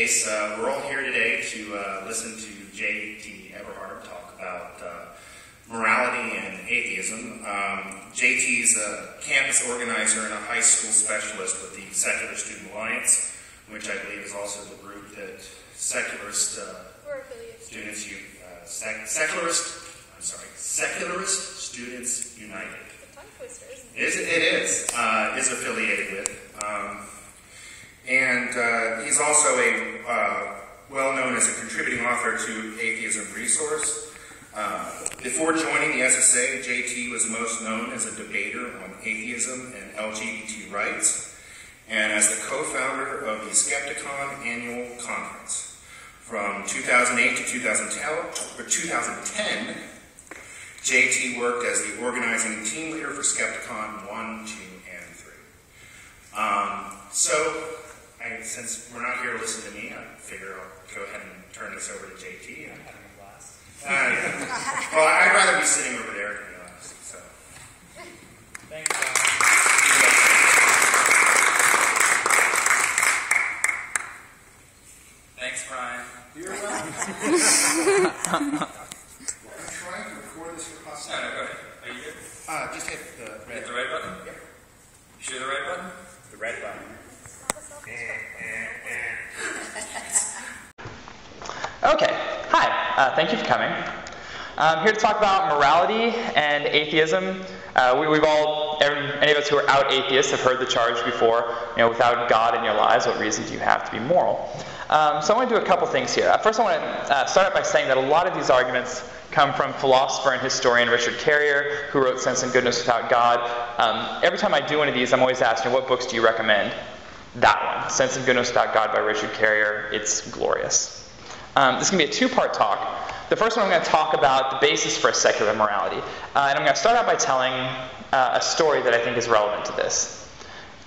case, we're all here today to listen to J.T. Eberhard talk about morality and atheism. J.T.'s a campus organizer and a high school specialist with the Secular Student Alliance, which I believe is also the group that secularist students, Secularist Students United. It's a tongue twister, isn't it? It is affiliated with. And he's also well-known as a contributing author to Atheism Resource. Before joining the SSA, JT was most known as a debater on atheism and LGBT rights, and as the co-founder of the Skepticon Annual Conference. From 2008 to 2010, JT worked as the organizing team leader for Skepticon 1, 2, and 3. Since we're not here to listen to me, I figure I'll go ahead and turn this over to JT. And, well, I'd rather be sitting over there, to be honest. So. Thanks, Brian. Thanks, Brian. You're welcome. I'm trying to record this for possibility. No, go ahead. Are you good? Just hit the red. Hit the red button? Yep. You sure the red button? The red button. Okay, hi, thank you for coming. I'm here to talk about morality and atheism. Any of us who are out atheists have heard the charge before, without God in your lives, what reason do you have to be moral? So I want to do a couple things here. First I want to start out by saying that a lot of these arguments come from philosopher and historian Richard Carrier, who wrote Sense and Goodness Without God. Every time I do one of these, I'm always asking, what books do you recommend? That one, Sense and Goodness Without God by Richard Carrier. It's glorious. This is going to be a two-part talk. The first one I'm going to talk about the basis for secular morality. And I'm going to start out by telling a story that I think is relevant to this.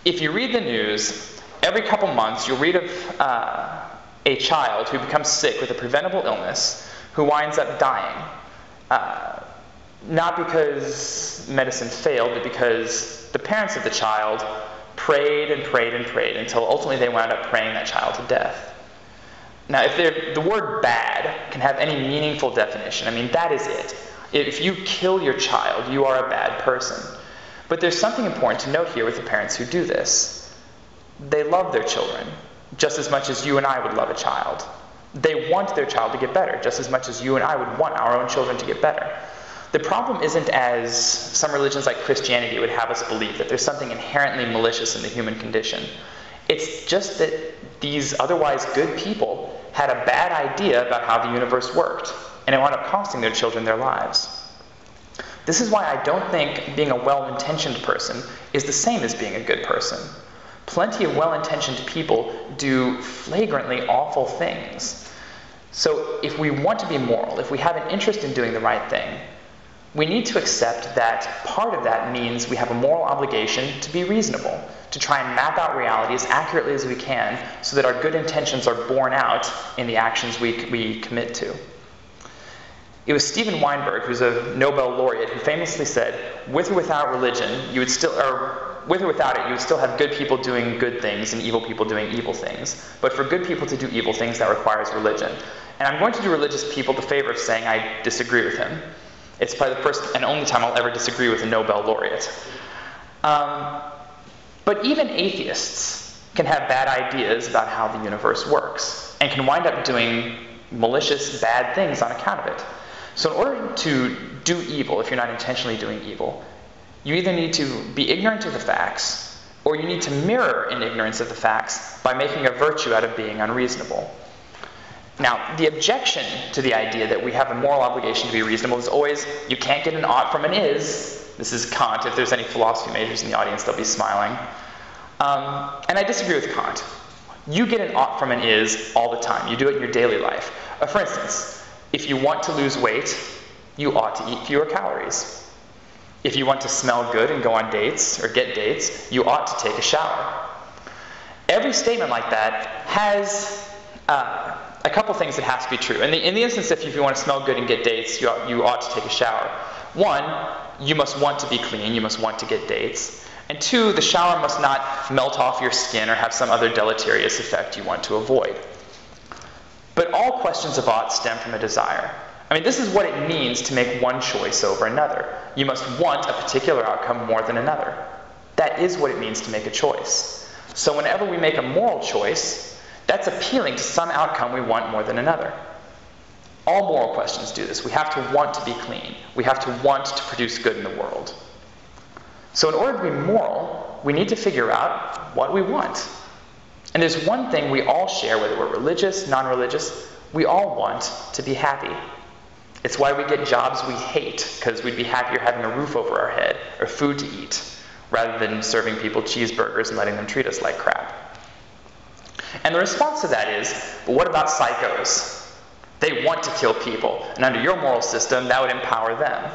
If you read the news, every couple months you'll read of a child who becomes sick with a preventable illness who winds up dying. Not because medicine failed, but because the parents of the child prayed and prayed and prayed until ultimately they wound up praying that child to death. Now, if the word bad can have any meaningful definition, that is it. If you kill your child, you are a bad person. But there's something important to note here with the parents who do this. They love their children just as much as you and I would love a child. They want their child to get better just as much as you and I would want our own children to get better. The problem isn't, as some religions like Christianity would have us believe, that there's something inherently malicious in the human condition. It's just that these otherwise good people had a bad idea about how the universe worked, and it wound up costing their children their lives. This is why I don't think being a well-intentioned person is the same as being a good person. Plenty of well-intentioned people do flagrantly awful things. So if we want to be moral, if we have an interest in doing the right thing, we need to accept that part of that means we have a moral obligation to be reasonable, to try and map out reality as accurately as we can so that our good intentions are borne out in the actions we commit to. It was Steven Weinberg, who's a Nobel laureate, who famously said, with or without religion, with or without it, you would still have good people doing good things and evil people doing evil things. But for good people to do evil things, that requires religion. And I'm going to do religious people the favor of saying I disagree with him. It's probably the first and only time I'll ever disagree with a Nobel laureate. But even atheists can have bad ideas about how the universe works and can wind up doing malicious, bad things on account of it. So in order to do evil, if you're not intentionally doing evil, you either need to be ignorant of the facts, or you need to mirror an ignorance of the facts by making a virtue out of being unreasonable. Now, the objection to the idea that we have a moral obligation to be reasonable is always, you can't get an ought from an is. This is Kant. If there's any philosophy majors in the audience, they'll be smiling. And I disagree with Kant. You get an ought from an is all the time. You do it in your daily life. For instance, if you want to lose weight, you ought to eat fewer calories. If you want to smell good and go on dates or get dates, you ought to take a shower. Every statement like that has a couple things that have to be true. In the instance, if you want to smell good and get dates, you ought to take a shower. One, you must want to be clean. You must want to get dates. And two, the shower must not melt off your skin or have some other deleterious effect you want to avoid. But all questions of ought stem from a desire. I mean, this is what it means to make one choice over another. You must want a particular outcome more than another. That is what it means to make a choice. So whenever we make a moral choice, that's appealing to some outcome we want more than another. All moral questions do this. We have to want to be clean. We have to want to produce good in the world. So in order to be moral, we need to figure out what we want. And there's one thing we all share, whether we're religious, non-religious, we all want to be happy. It's why we get jobs we hate, because we'd be happier having a roof over our head or food to eat, rather than serving people cheeseburgers and letting them treat us like crap. And the response to that is, but what about psychos? They want to kill people, and under your moral system, that would empower them.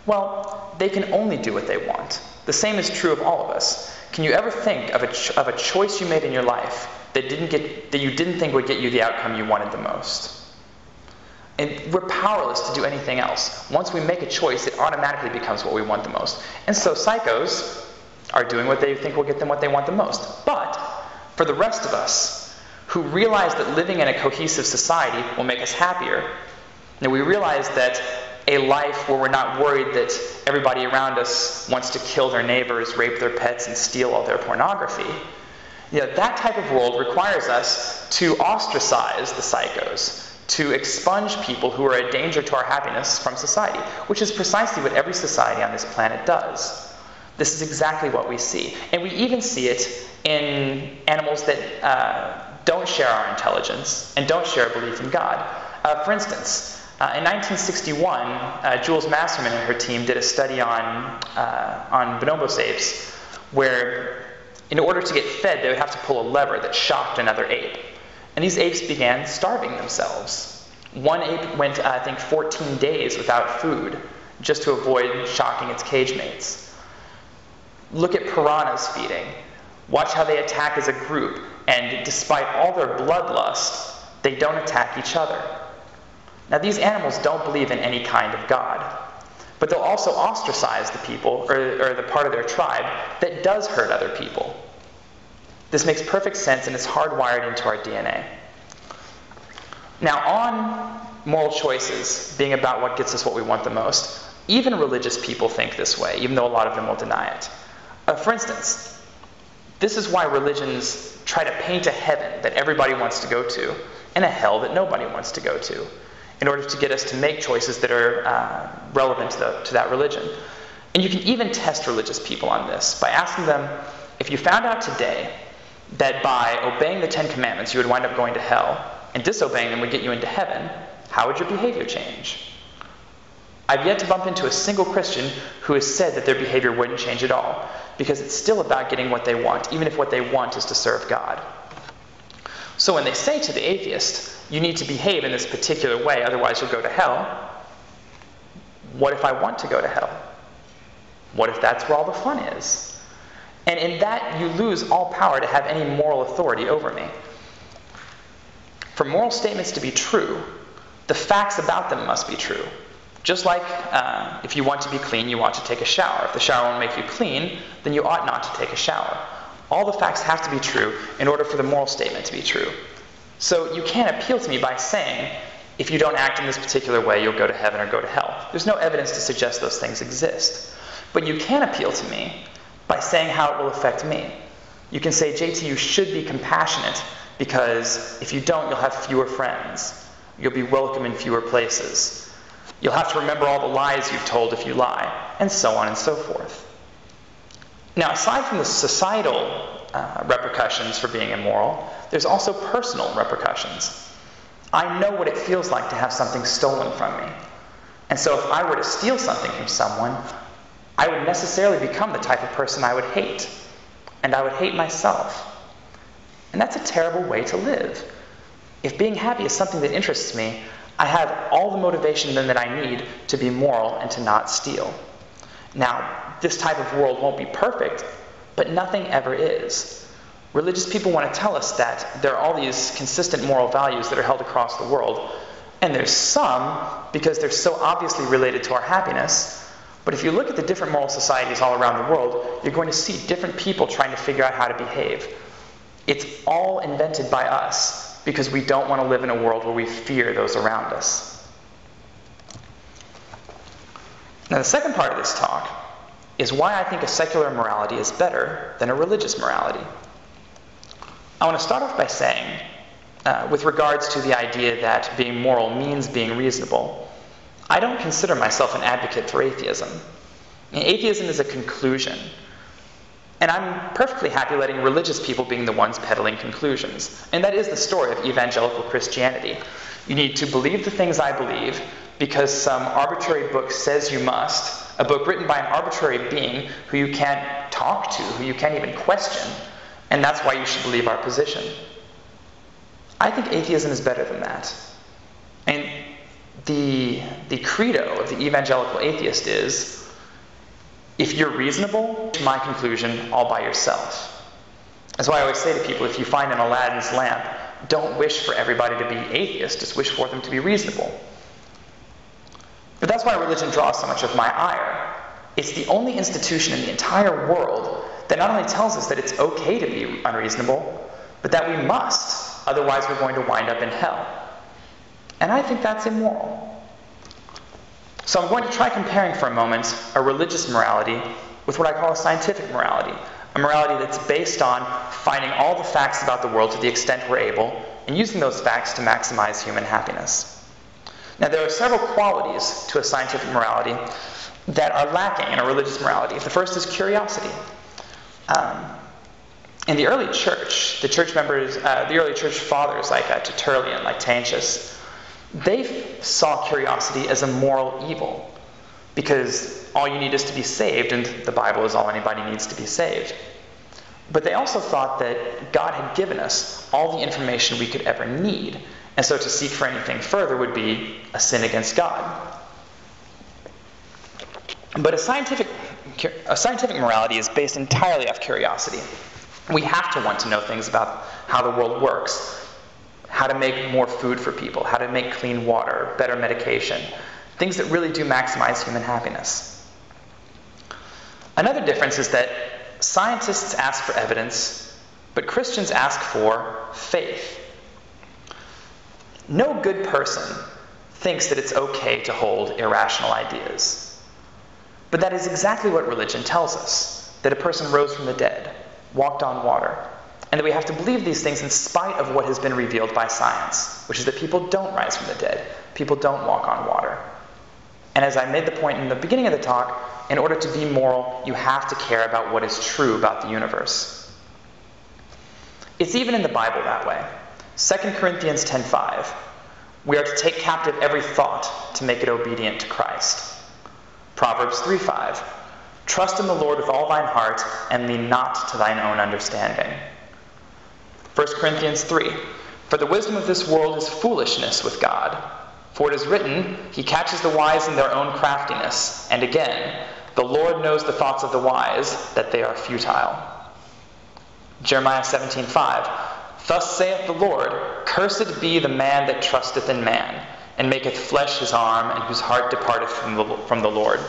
Well, they can only do what they want. The same is true of all of us. Can you ever think of a choice you made in your life that you didn't think would get you the outcome you wanted the most? And we're powerless to do anything else. Once we make a choice, it automatically becomes what we want the most. And so psychos are doing what they think will get them what they want the most. But for the rest of us, who realize that living in a cohesive society will make us happier, and we realize that a life where we're not worried that everybody around us wants to kill their neighbors, rape their pets, and steal all their pornography, that type of world requires us to ostracize the psychos, to expunge people who are a danger to our happiness from society, which is precisely what every society on this planet does. This is exactly what we see. And we even see it in animals that don't share our intelligence and don't share a belief in God. For instance, in 1961, Jules Masterman and her team did a study on bonobos apes, where in order to get fed, they would have to pull a lever that shocked another ape. And these apes began starving themselves. One ape went, 14 days without food, just to avoid shocking its cage mates. Look at piranhas feeding. Watch how they attack as a group, and despite all their bloodlust, they don't attack each other. Now, these animals don't believe in any kind of God, but they'll also ostracize the people, or the part of their tribe, that does hurt other people. This makes perfect sense, and it's hardwired into our DNA. Now, on moral choices being about what gets us what we want the most, even religious people think this way, even though a lot of them will deny it. For instance, this is why religions try to paint a heaven that everybody wants to go to, and a hell that nobody wants to go to, in order to get us to make choices that are relevant to that religion. And you can even test religious people on this by asking them, if you found out today that by obeying the 10 Commandments you would wind up going to hell, and disobeying them would get you into heaven, how would your behavior change? I've yet to bump into a single Christian who has said that their behavior wouldn't change at all, because it's still about getting what they want, even if what they want is to serve God. So when they say to the atheist, you need to behave in this particular way, otherwise you'll go to hell, what if I want to go to hell? What if that's where all the fun is? And in that, you lose all power to have any moral authority over me. For moral statements to be true, the facts about them must be true. Just like if you want to be clean, you ought to take a shower. If the shower won't make you clean, then you ought not to take a shower. All the facts have to be true in order for the moral statement to be true. So you can't appeal to me by saying, if you don't act in this particular way, you'll go to heaven or go to hell. There's no evidence to suggest those things exist. But you can appeal to me by saying how it will affect me. You can say, JT, you should be compassionate, because if you don't, you'll have fewer friends. You'll be welcome in fewer places. You'll have to remember all the lies you've told if you lie, and so on and so forth. Now, aside from the societal repercussions for being immoral, there's also personal repercussions. I know what it feels like to have something stolen from me. And so if I were to steal something from someone, I would necessarily become the type of person I would hate. And I would hate myself. And that's a terrible way to live. If being happy is something that interests me, I have all the motivation then that I need to be moral and to not steal. Now, this type of world won't be perfect, but nothing ever is. Religious people want to tell us that there are all these consistent moral values that are held across the world, and there's some because they're so obviously related to our happiness. But if you look at the different moral societies all around the world, you're going to see different people trying to figure out how to behave. It's all invented by us, because we don't want to live in a world where we fear those around us. Now, the second part of this talk is why I think a secular morality is better than a religious morality. I want to start off by saying, with regards to the idea that being moral means being reasonable, I don't consider myself an advocate for atheism. Atheism is a conclusion, and I'm perfectly happy letting religious people being the ones peddling conclusions. And that is the story of evangelical Christianity. You need to believe the things I believe because some arbitrary book says you must, a book written by an arbitrary being who you can't talk to, who you can't even question, and that's why you should believe our position. I think atheism is better than that. And the credo of the evangelical atheist is, if you're reasonable, to my conclusion, all by yourself. That's why I always say to people, if you find an Aladdin's lamp, don't wish for everybody to be atheist, just wish for them to be reasonable. But that's why religion draws so much of my ire. It's the only institution in the entire world that not only tells us that it's okay to be unreasonable, but that we must, otherwise we're going to wind up in hell. And I think that's immoral. So I'm going to try comparing for a moment a religious morality with what I call a scientific morality. A morality that's based on finding all the facts about the world to the extent we're able, and using those facts to maximize human happiness. Now, there are several qualities to a scientific morality that are lacking in a religious morality. The first is curiosity. In the early church, the early church fathers like Tertullian, like Tantius, they saw curiosity as a moral evil because all you need is to be saved, and the Bible is all anybody needs to be saved. But they also thought that God had given us all the information we could ever need, and so to seek for anything further would be a sin against God. But a scientific morality is based entirely off curiosity. We have to want to know things about how the world works, how to make more food for people, how to make clean water, better medication, things that really do maximize human happiness. Another difference is that scientists ask for evidence, but Christians ask for faith. No good person thinks that it's okay to hold irrational ideas. But that is exactly what religion tells us, that a person rose from the dead, walked on water, and that we have to believe these things in spite of what has been revealed by science, which is that people don't rise from the dead, people don't walk on water. And as I made the point in the beginning of the talk, in order to be moral, you have to care about what is true about the universe. It's even in the Bible that way. 2 Corinthians 10:5, we are to take captive every thought to make it obedient to Christ. Proverbs 3:5, trust in the Lord with all thine heart, and lean not to thine own understanding. 1 Corinthians 3, for the wisdom of this world is foolishness with God. For it is written, he catches the wise in their own craftiness. And again, the Lord knows the thoughts of the wise, that they are futile. Jeremiah 17:5, thus saith the Lord, cursed be the man that trusteth in man, and maketh flesh his arm, and whose heart departeth from the Lord.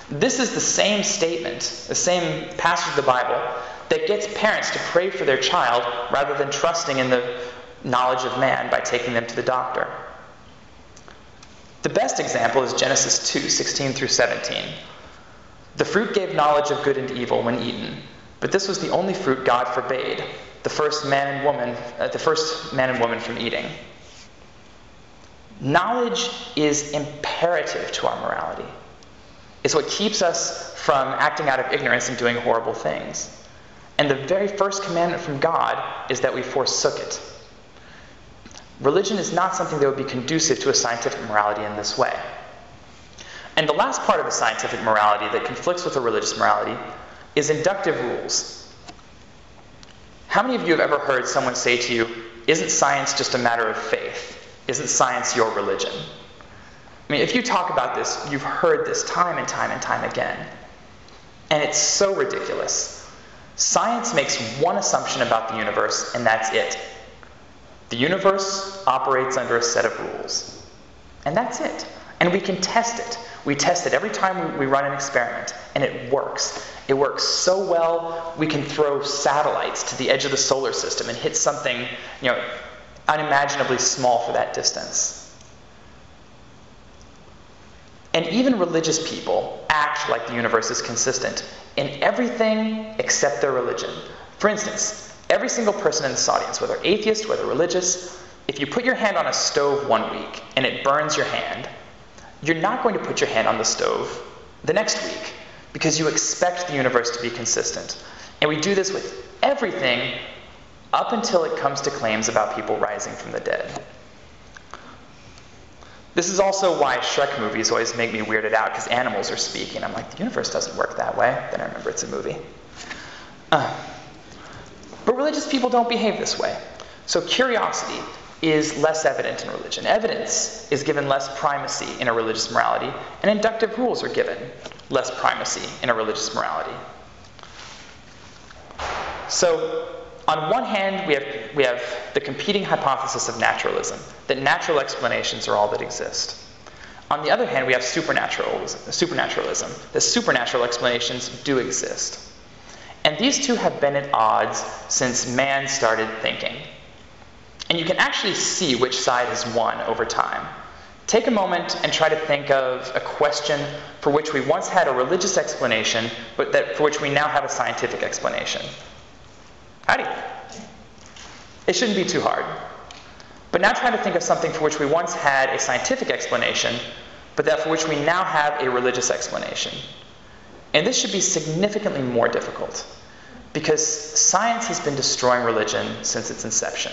This is the same statement, the same passage of the Bible, that gets parents to pray for their child rather than trusting in the knowledge of man by taking them to the doctor. The best example is Genesis 2:16 through 17. The fruit gave knowledge of good and evil when eaten, but this was the only fruit God forbade, the first man and woman from eating. Knowledge is imperative to our morality. It's what keeps us from acting out of ignorance and doing horrible things. And the very first commandment from God is that we forsook it. Religion is not something that would be conducive to a scientific morality in this way. And the last part of a scientific morality that conflicts with a religious morality is inductive rules. How many of you have ever heard someone say to you, isn't science just a matter of faith? Isn't science your religion? I mean, if you talk about this, you've heard this time and time and time again. And it's so ridiculous. Science makes one assumption about the universe, and that's it. The universe operates under a set of rules. And that's it. And we can test it. We test it every time we run an experiment, and it works. It works so well, we can throw satellites to the edge of the solar system and hit something, unimaginably small for that distance. And even religious people act like the universe is consistent in everything except their religion. For instance, every single person in this audience, whether atheist, whether religious, if you put your hand on a stove one week and it burns your hand, you're not going to put your hand on the stove the next week because you expect the universe to be consistent. And we do this with everything up until it comes to claims about people rising from the dead. This is also why Shrek movies always make me weirded out, because animals are speaking. I'm like, the universe doesn't work that way. Then I remember it's a movie. But religious people don't behave this way. So curiosity is less evident in religion. Evidence is given less primacy in a religious morality, and inductive rules are given less primacy in a religious morality. So, on one hand, we have the competing hypothesis of naturalism, that natural explanations are all that exist. On the other hand, we have supernaturalism, that supernatural explanations do exist. And these two have been at odds since man started thinking. And you can actually see which side has won over time. Take a moment and try to think of a question for which we once had a religious explanation, but for which we now have a scientific explanation. Howdy. It shouldn't be too hard. But now try to think of something for which we once had a scientific explanation, but for which we now have a religious explanation. And this should be significantly more difficult, because science has been destroying religion since its inception.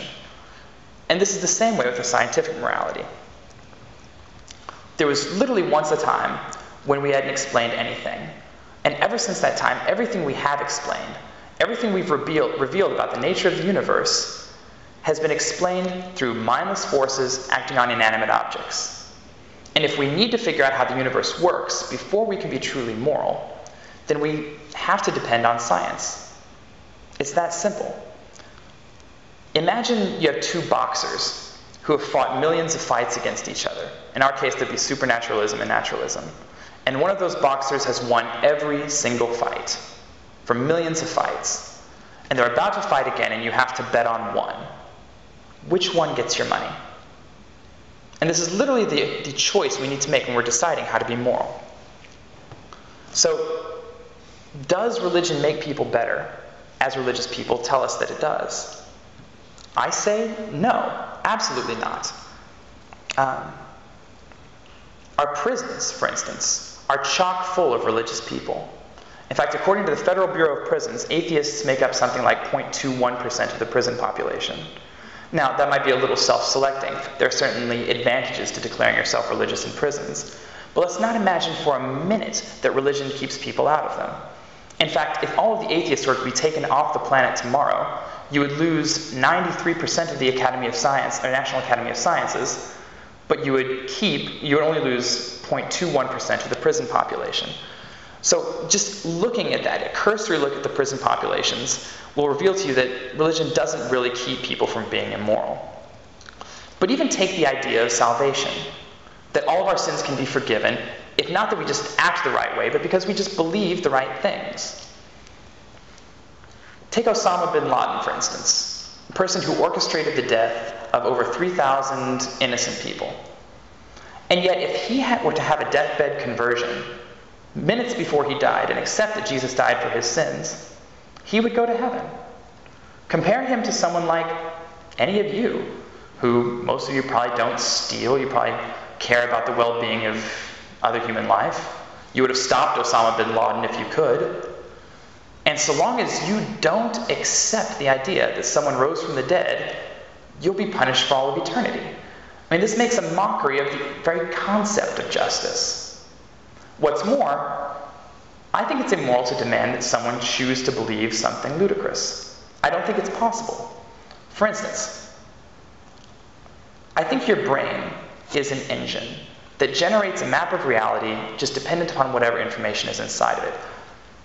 And this is the same way with the scientific morality. There was literally once a time when we hadn't explained anything. And ever since that time, everything we have explained, everything we've revealed about the nature of the universe, has been explained through mindless forces acting on inanimate objects. And if we need to figure out how the universe works before we can be truly moral, then we have to depend on science. It's that simple. Imagine you have two boxers who have fought millions of fights against each other. In our case, there'd be supernaturalism and naturalism. And one of those boxers has won every single fight, for millions of fights. And they're about to fight again, and you have to bet on one. Which one gets your money? And this is literally the choice we need to make when we're deciding how to be moral. So, does religion make people better, as religious people tell us that it does? I say no, absolutely not. Our prisons, for instance, are chock full of religious people. In fact, according to the Federal Bureau of Prisons, atheists make up something like 0.21% of the prison population. Now, that might be a little self-selecting. There are certainly advantages to declaring yourself religious in prisons. But let's not imagine for a minute that religion keeps people out of them. In fact, if all of the atheists were to be taken off the planet tomorrow, you would lose 93% of the Academy of Science, or National Academy of Sciences, but you would only lose 0.21% of the prison population. So just looking at that, a cursory look at the prison populations will reveal to you that religion doesn't really keep people from being immoral. But even take the idea of salvation, that all of our sins can be forgiven, if not that we just act the right way, but because we just believe the right things. Take Osama bin Laden, for instance, a person who orchestrated the death of over 3,000 innocent people. And yet, if he were to have a deathbed conversion minutes before he died and accept that Jesus died for his sins, he would go to heaven. Compare him to someone like any of you, who most of you probably don't steal, you probably care about the well-being of other human life. You would have stopped Osama bin Laden if you could. And so long as you don't accept the idea that someone rose from the dead, you'll be punished for all of eternity. I mean, this makes a mockery of the very concept of justice. What's more, I think it's immoral to demand that someone choose to believe something ludicrous. I don't think it's possible. For instance, I think your brain is an engine that generates a map of reality just dependent upon whatever information is inside of it,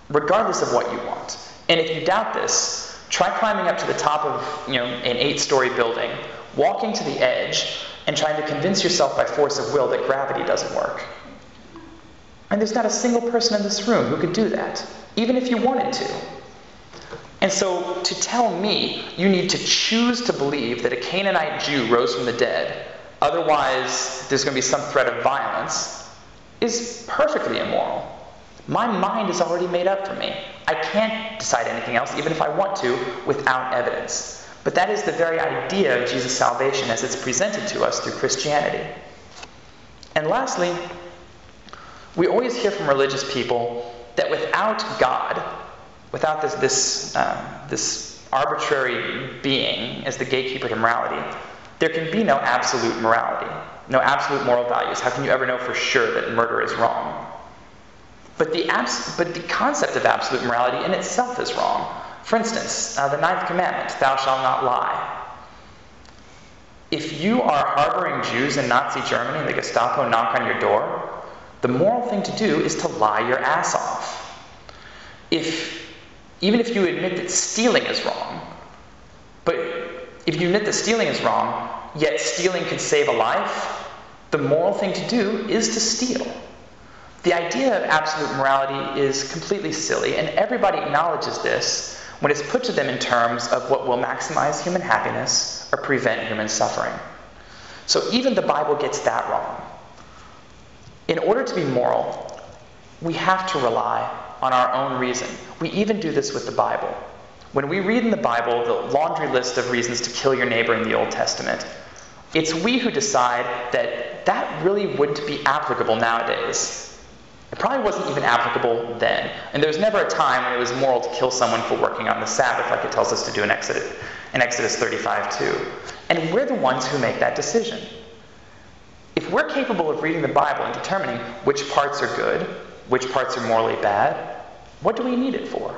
regardless of what you want. And if you doubt this, try climbing up to the top of an 8-story building, walking to the edge, and trying to convince yourself by force of will that gravity doesn't work. And there's not a single person in this room who could do that, even if you wanted to. And so to tell me you need to choose to believe that a Canaanite Jew rose from the dead, otherwise there's going to be some threat of violence, is perfectly immoral. My mind is already made up for me. I can't decide anything else, even if I want to, without evidence. But that is the very idea of Jesus' salvation as it's presented to us through Christianity. And lastly, we always hear from religious people that without God, without this arbitrary being as the gatekeeper to morality, there can be no absolute morality, no absolute moral values. How can you ever know for sure that murder is wrong? But the concept of absolute morality in itself is wrong. For instance, the 9th commandment, thou shalt not lie. If you are harboring Jews in Nazi Germany and the Gestapo knock on your door, the moral thing to do is to lie your ass off. Even if you admit that stealing is wrong, but if you admit that stealing is wrong, yet stealing could save a life, the moral thing to do is to steal. The idea of absolute morality is completely silly, and everybody acknowledges this when it's put to them in terms of what will maximize human happiness or prevent human suffering. So even the Bible gets that wrong. In order to be moral, we have to rely on our own reason. We even do this with the Bible. When we read in the Bible the laundry list of reasons to kill your neighbor in the Old Testament, it's we who decide that that really wouldn't be applicable nowadays. It probably wasn't even applicable then. And there was never a time when it was moral to kill someone for working on the Sabbath, like it tells us to do in Exodus 35:2. And we're the ones who make that decision. If we're capable of reading the Bible and determining which parts are good, which parts are morally bad, what do we need it for?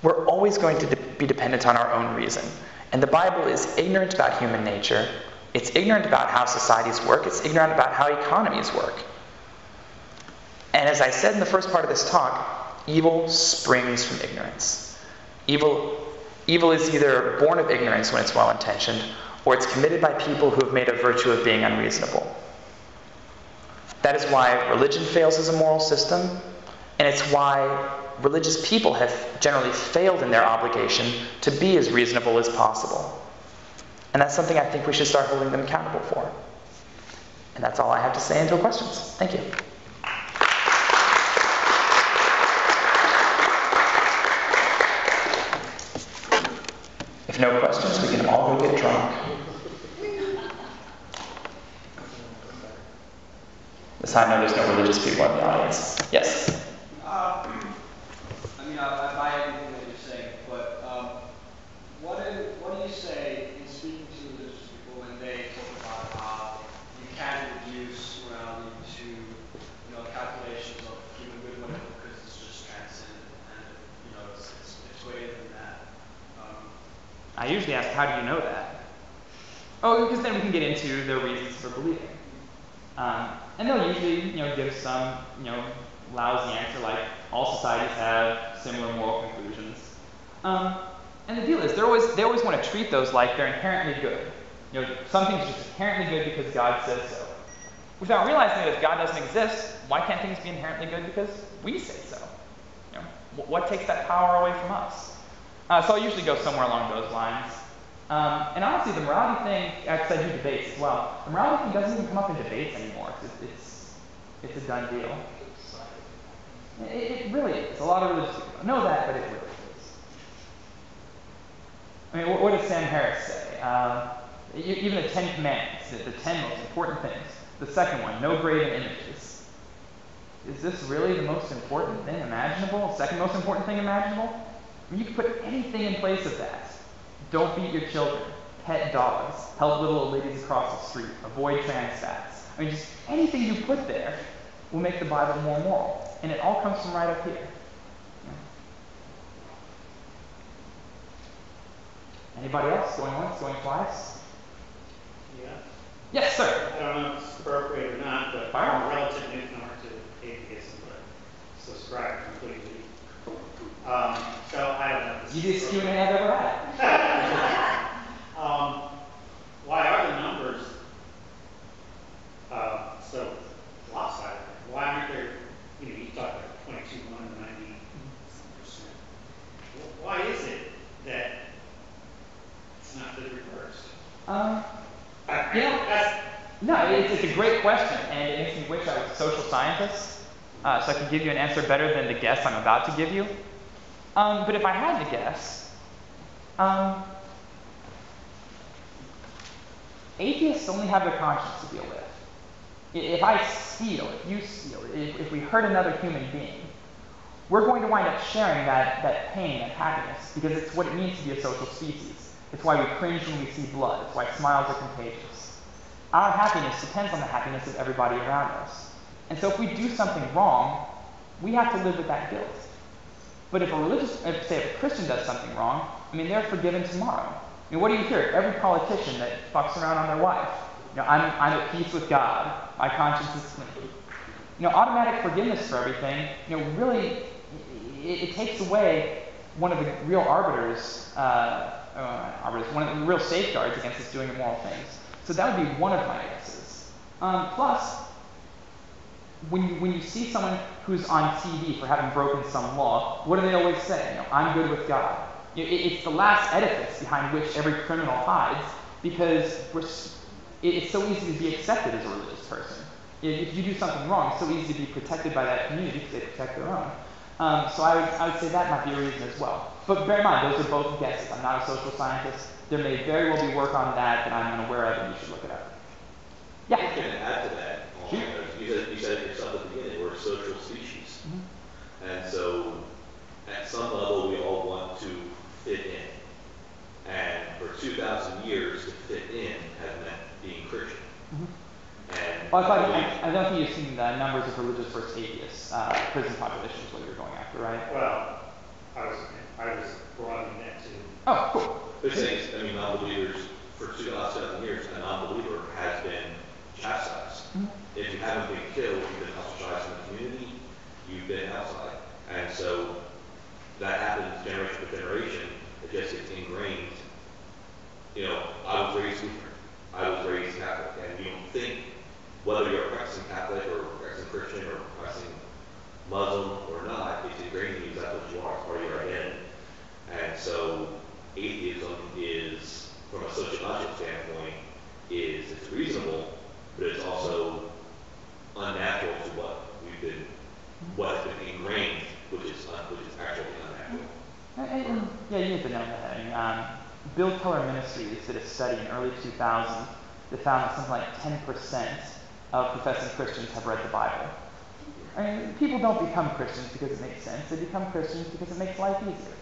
We're always going to be dependent on our own reason. And the Bible is ignorant about human nature. It's ignorant about how societies work. It's ignorant about how economies work. And as I said in the first part of this talk, evil springs from ignorance. Evil is either born of ignorance when it's well-intentioned, or it's committed by people who have made a virtue of being unreasonable. That is why religion fails as a moral system, and it's why religious people have generally failed in their obligation to be as reasonable as possible. And that's something I think we should start holding them accountable for. And that's all I have to say until questions. Thank you. If no questions, we can all go get drunk. This time, I know there's no religious people in the audience. Yes? I buy everything that you're saying, but what do you say in speaking to religious people when they talk about how you can reduce morality to calculations of human good, whatever, because it's just transcendent and it's greater than that. I usually ask, how do you know that? Oh, because then we can get into their reasons for believing. And they'll usually, give some, lousy answer like, all societies have similar moral conclusions. And the deal is, they always want to treat those like they're inherently good. Some things are just inherently good because God says so. Without realizing that if God doesn't exist, why can't things be inherently good because we say so? What takes that power away from us? So I'll usually go somewhere along those lines. And honestly, the morality thing, because I do debates as well, the morality thing doesn't even come up in debates anymore. It's a done deal. It really is. A lot of religious people don't know that, but it really is. I mean, what does Sam Harris say? Even the 10 Commandments, the 10 most important things. The second one, no graven images. Is this really the most important thing imaginable? Second most important thing imaginable? I mean, you can put anything in place of that. Don't beat your children. Pet dogs. Help little old ladies across the street. Avoid trans fats. I mean, just anything you put there will make the Bible more moral. And it all comes from right up here. Anybody else? Going once? Going twice? Yeah. Yes, sir. I don't know if it's appropriate or not, but I'm a relative newcomer to atheism, but subscribe completely. So I don't know. Easiest Q&A I've ever had. Why are the numbers so lopsided? Why aren't there, you talk about 22, 1, 90%? against me wish I was a social scientist, so I can give you an answer better than the guess I'm about to give you. But if I had to guess, atheists only have their conscience to deal with. If I steal, if you steal, if we hurt another human being, we're going to wind up sharing that pain, that happiness, because it's what it means to be a social species. It's why we cringe when we see blood. It's why smiles are contagious. Our happiness depends on the happiness of everybody around us. And so if we do something wrong, we have to live with that guilt. But if a Christian does something wrong, they're forgiven tomorrow. What do you hear? Every politician that fucks around on their wife. I'm at peace with God. My conscience is clean. Automatic forgiveness for everything, really, it takes away one of the real one of the real safeguards against us doing immoral things. So that would be one of my guesses. Plus, when you see someone who's on TV for having broken some law, what do they always say? I'm good with God. It's the last edifice behind which every criminal hides, because it's so easy to be accepted as a religious person. If you do something wrong, it's so easy to be protected by that community because they protect their own. So I would say that might be a reason as well. But bear in mind, those are both guesses. I'm not a social scientist. There may very well be work on that I'm unaware of, and you should look it up. Yeah? I can add to that. You said it yourself at the beginning, we're a social species. Mm-hmm. And so, at some level, we all want to fit in. And for 2,000 years, to fit in has meant being Christian. Mm-hmm. And I don't think you've seen the numbers of religious versus atheists. Prison population is what you're going after, right? Well, I was broadening that too. Oh, cool. There's things, non-believers, for 2,000 years, a non-believer has been chastised. Mm-hmm. If you haven't been killed, you've been ostracized in the community, you've been outside. And so that happens generation to generation. It just gets ingrained. I was raised Lutheran. I was raised Catholic. And you don't think, whether you're a practicing Catholic or a practicing Christian or a practicing Muslim or not, it's ingrained in you. That's what you are. It's part of your identity. And so atheism is, from a sociological standpoint, it's reasonable, but it's also unnatural to what's been ingrained, which is actually unnatural. Yeah, you need to know that. Bill Keller Ministries did a study in early 2000 that found that something like 10% of professing Christians have read the Bible. People don't become Christians because it makes sense. They become Christians because it makes life easier.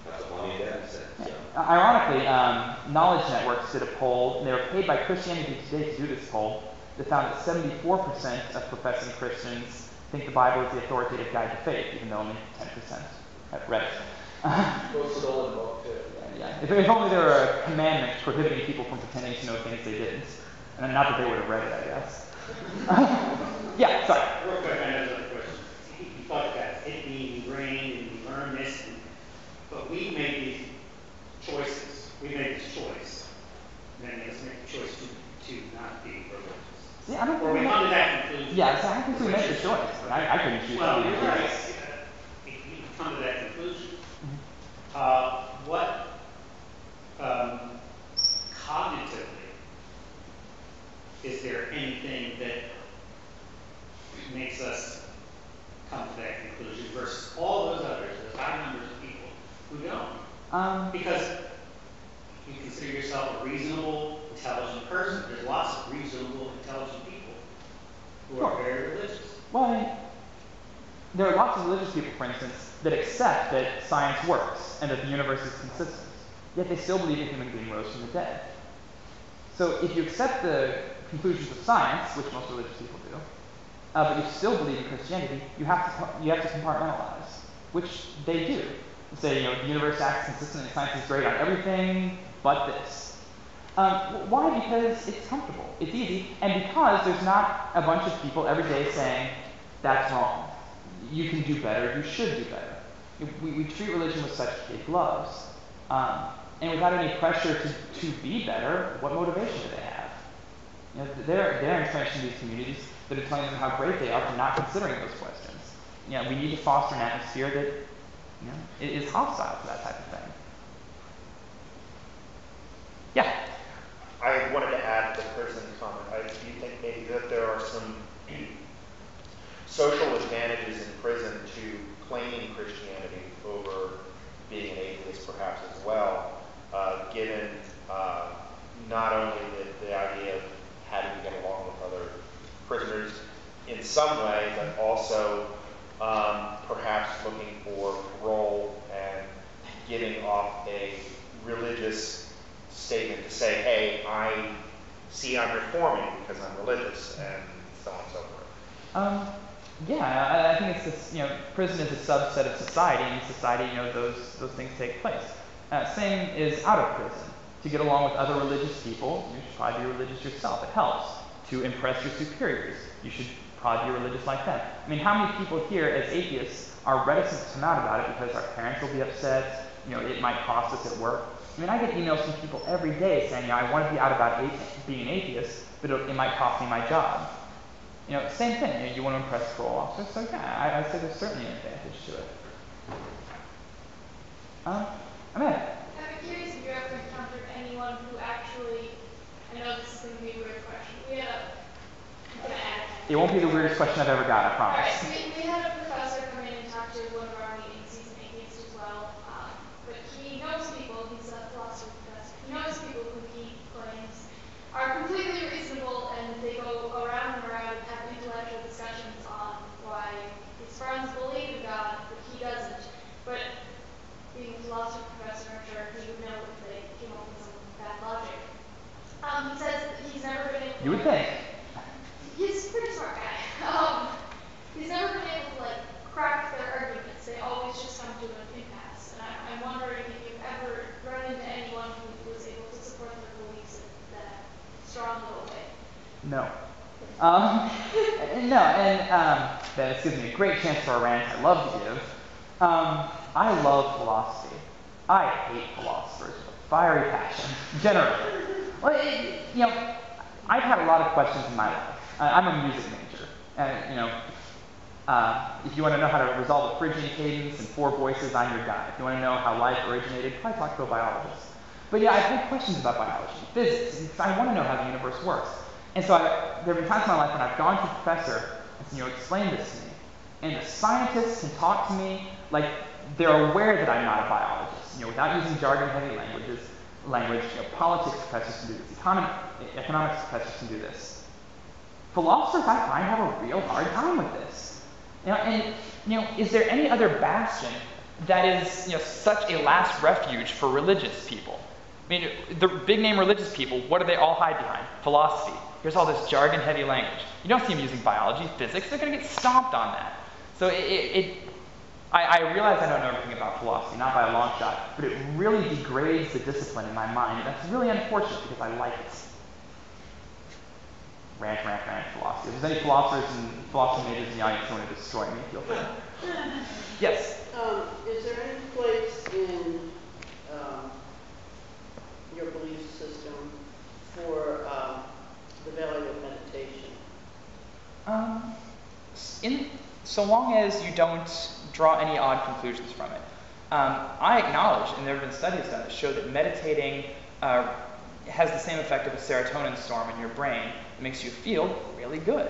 That's what Mommy and Daddy said. Yeah. Ironically, Knowledge Networks did a poll, and they were paid by Christianity Today to do this poll, that found that 74% of professing Christians think the Bible is the authoritative guide to faith, even though only 10% have read it. Both stole and both too. Yeah. If only there were a commandment prohibiting people from pretending to know things they didn't. And not that they would have read it, I guess. Yeah, sorry. Real quick, I know there's another question. You talked about it being ingrained and we learn this, but we made these choices. We made this choice. Then let's make the choice to not be religious. Yeah, I don't think we come to that conclusion. Yeah, so I think we made the choice. I couldn't choose to be religious. You come to that conclusion. Mm-hmm. What cognitively, is there anything that makes us come to that conclusion versus all those others, those high numbers of people who don't? Because you consider yourself a reasonable, intelligent person. There's lots of reasonable, intelligent people who are very religious. Well, there are lots of religious people, for instance, that accept that science works and that the universe is consistent. Yet they still believe a human being rose from the dead. So if you accept the conclusions of science, which most religious people do, but you still believe in Christianity, you have to compartmentalize, which they do. They say, the universe acts consistently, science is great on everything but this. Why? Because it's comfortable, it's easy, and because there's not a bunch of people every day saying, that's wrong, you can do better, you should do better. We treat religion with such kid gloves, and without any pressure to be better, what motivation do they have? They're entrenched in these communities that are telling them how great they are for not considering those questions. We need to foster an atmosphere that is hostile to that type of thing. Yeah? I wanted to add to the person's comment. Do you think maybe that there are some social advantages in prison to claiming Christianity over being an atheist perhaps as well, given not only the idea of having to get along with other prisoners in some way, but also perhaps looking for parole and giving off a religious statement to say, hey, I see I'm reforming because I'm religious, and so on and so forth. Yeah, I think it's this, prison is a subset of society, and in society, those things take place. Same is out of prison. To get along with other religious people, you should probably be religious yourself. It helps. To impress your superiors, you should probably be religious like them. I mean, how many people here as atheists are reticent to come out about it because our parents will be upset, it might cost us at work. I mean, I get emails from people every day saying, I want to be out about being an atheist, but it might cost me my job. Same thing, you want to impress parole officers, so yeah, I'd say there's certainly an advantage to it. I'm curious if you ever encountered anyone who actually, I know this is going to be a weird question. It won't be the weirdest question I've ever got, I promise. Alright, we had a professor come in and talk to one of our meetings. He's an atheist as well. But he knows people, he's a philosophy professor. He knows people who he claims are completely reasonable, and they go around and around and have intellectual discussions on why his friends believe in God, but he doesn't. But being a philosophy professor, I'm sure he would know if they came up with some bad logic. He says that he's never been able to... You would think. He's a pretty smart guy. He's never been able to, crack their arguments. They always just come to an impasse. And I'm wondering if you've ever run into anyone who was able to support their beliefs in that strong little way. No. No, and this gives me a great chance for a rant I love to give. I love philosophy. I hate philosophers with a fiery passion, generally. Well, I've had a lot of questions in my life. I'm a music major. If you want to know how to resolve a Phrygian cadence and 4 voices, I'm your guy. If you want to know how life originated, probably talk to a biologist. But yeah, I've had questions about biology, physics, because I want to know how the universe works. And so there have been times in my life when I've gone to a professor and said, explain this to me. And the scientists can talk to me like they're aware that I'm not a biologist. Without using jargon-heavy language, politics professors can do this, economics professors can do this. Philosophers, I find, have a real hard time with this. Is there any other bastion that is, such a last refuge for religious people? I mean, the big-name religious people, what do they all hide behind? Philosophy. Here's all this jargon-heavy language. You don't see them using biology, physics. They're going to get stomped on that. So I realize I don't know everything about philosophy, not by a long shot, but it really degrades the discipline in my mind. And that's really unfortunate because I like it. Rant, philosophy. If there's any philosophers and philosophy majors in the audience who want to destroy me, feel free. Yes? Is there any place in your belief system for the value of meditation? So long as you don't draw any odd conclusions from it. I acknowledge, and there have been studies done that show that meditating has the same effect of a serotonin storm in your brain. It makes you feel really good.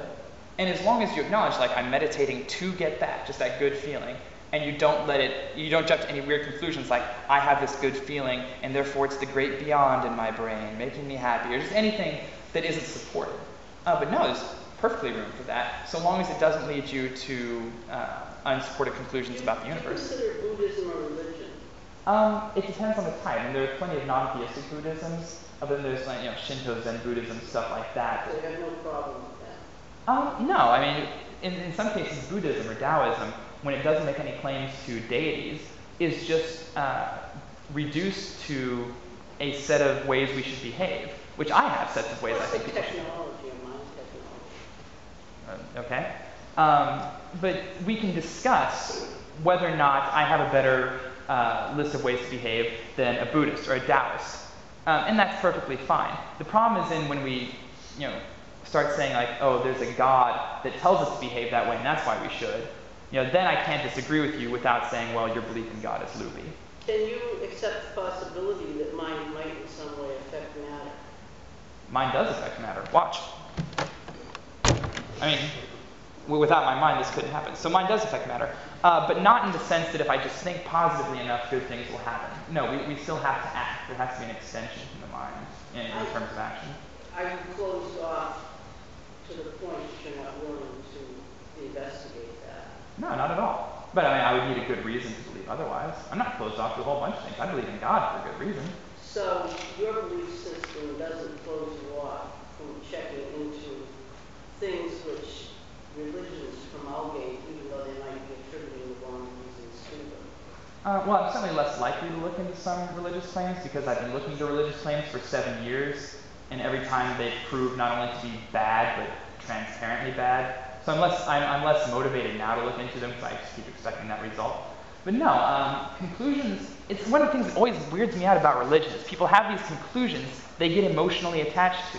And as long as you acknowledge, I'm meditating to get that, just that good feeling, and you don't jump to any weird conclusions like, I have this good feeling, and therefore it's the great beyond in my brain, making me happy, or just anything that isn't supported. But no, there's perfectly room for that, so long as it doesn't lead you to unsupported conclusions about the universe. Do you consider Buddhism a religion? It depends on the type, and there are plenty of non-theistic Buddhisms, but there's Shinto, Zen Buddhism, stuff like that. So you have no problem with that? No, I mean, in some cases, Buddhism or Taoism, when it doesn't make any claims to deities, is just reduced to a set of ways we should behave, which I have sets of ways I think people should. Technology or mind technology. Okay. But we can discuss whether or not I have a better list of ways to behave than a Buddhist or a Taoist. And that's perfectly fine. The problem is in when we, start saying there's a God that tells us to behave that way and that's why we should. Then I can't disagree with you without saying, well, your belief in God is loopy. Can you accept the possibility that mind might in some way affect matter? Mind does affect matter. Watch. I mean, without my mind, this couldn't happen. So mind does affect matter. But not in the sense that if I just think positively enough, good things will happen. No, we still have to act. There has to be an extension from the mind in terms of action. Are you closed off to the point that you're not willing to investigate that? No, not at all. But I mean, I would need a good reason to believe otherwise. I'm not closed off to a whole bunch of things. I believe in God for a good reason. So your belief system doesn't close you off from checking into things which religions promulgate, even though they might be attributing the wrong reasons to them? Well, I'm certainly less likely to look into some religious claims because I've been looking into religious claims for 7 years, and every time they've proved not only to be bad, but transparently bad. So I'm less motivated now to look into them because I just keep expecting that result. But no, conclusions, it's one of the things that always weirds me out about religion is people have these conclusions they get emotionally attached to.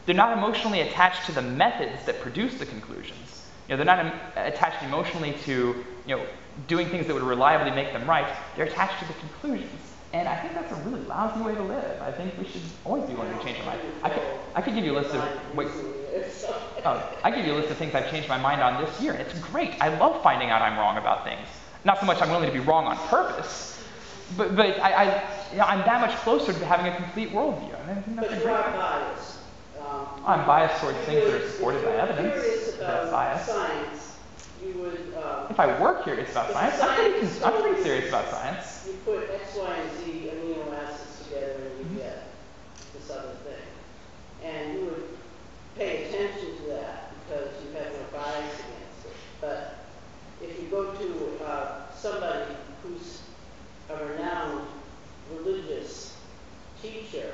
They're not emotionally attached to the methods that produce the conclusions. They're not attached emotionally to, doing things that would reliably make them right. They're attached to the conclusions. And I think that's a really lousy way to live. I think we should always be willing to change our mind. I could give you a list of I give you a list of things I've changed my mind on this year, and it's great. I love finding out I'm wrong about things. Not so much I'm willing to be wrong on purpose, but I'm that much closer to having a complete worldview. And I think that's but a great you are thing. biased. I'm biased towards things that are supported by evidence. Curious That's about bias. science. You would. If I were curious about science, I'm pretty serious about science. You put X, Y, and Z amino acids together and you get this other thing. And you would pay attention to that because you have no bias against it. But if you go to somebody who's a renowned religious teacher,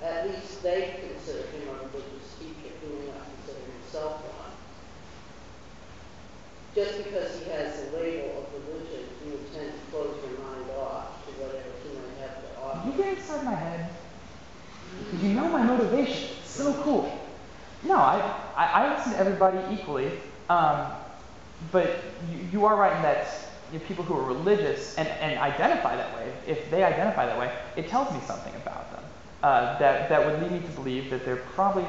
at least they consider him a religious teacher. He may not consider himself one. Just because he has a label of religion, you would tend to close your mind off to whatever he might have to offer. You get inside my head. Because you know my motivation. It's so cool. No, I listen to everybody equally. But you are right in that people who are religious and identify that way, if they identify that way, it tells me something about them. That would lead me to believe that they're probably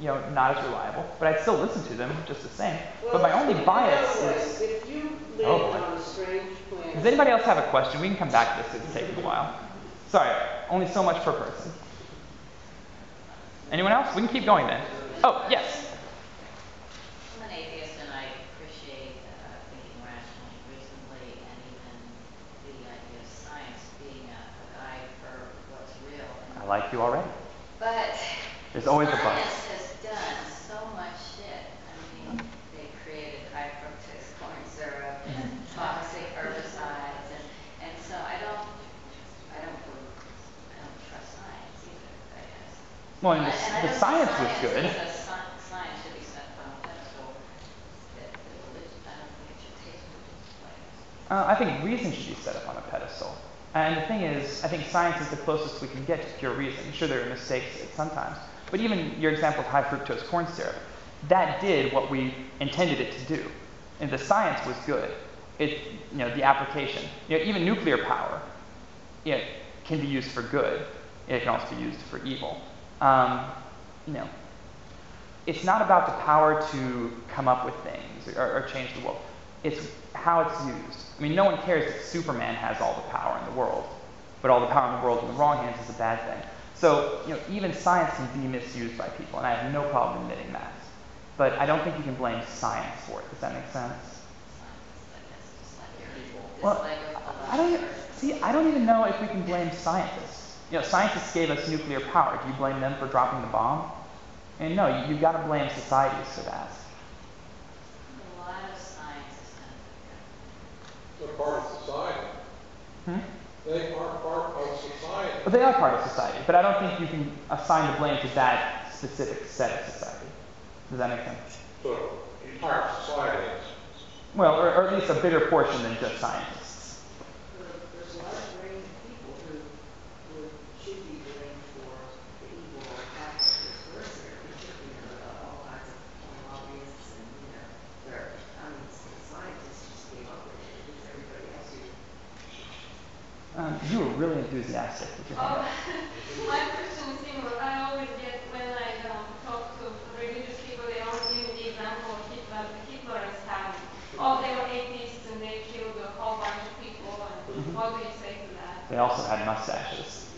not as reliable, but I'd still listen to them just the same. Well, but my only bias is... If you live on a strange planet... Does anybody else have a question? We can come back to this because it's taking a while. Sorry, only so much per person. Anyone else? We can keep going then. Oh, yes. I'm an atheist and I appreciate thinking rationally, reasonably, and even the idea of science being a guide for what's real. I like you already. But there's always a but. Science has done so much shit. I mean, they created high fructose corn syrup and toxic herbicides, and so I don't trust science either, I guess. Well, and the science was good. Science should be set on a pedestal. That religion, I don't think it should take religious place. I think reason should be set up on a pedestal. And the thing is, I think science is the closest we can get to pure reason. Sure, there are mistakes sometimes. But even your example of high fructose corn syrup, that did what we intended it to do. And the science was good. The application. Even nuclear power, can be used for good. It can also be used for evil. It's not about the power to come up with things or change the world. It's how it's used. I mean, no one cares if Superman has all the power in the world, but all the power in the world in the wrong hands is a bad thing. So, even science can be misused by people, and I have no problem admitting that. But I don't think you can blame science for it. Does that make sense? Well, I don't even know if we can blame scientists. Scientists gave us nuclear power. Do you blame them for dropping the bomb? And no, you've got to blame societies for that. A lot of science is They're part of society. They are part of society. Well, they are part of society, but I don't think you can assign the blame to that specific set of society. Does that make sense? So, entire society is. Well, or at least a bigger portion than just scientists. There's a large range of people who should be blamed for the evil or practices. First, there are all kinds of lobbyists and, scientists just gave up with it. It's everybody else who... You were really enthusiastic with your hand. My question is similar. I always get when I talk to religious people, they always give me the They also had mustaches.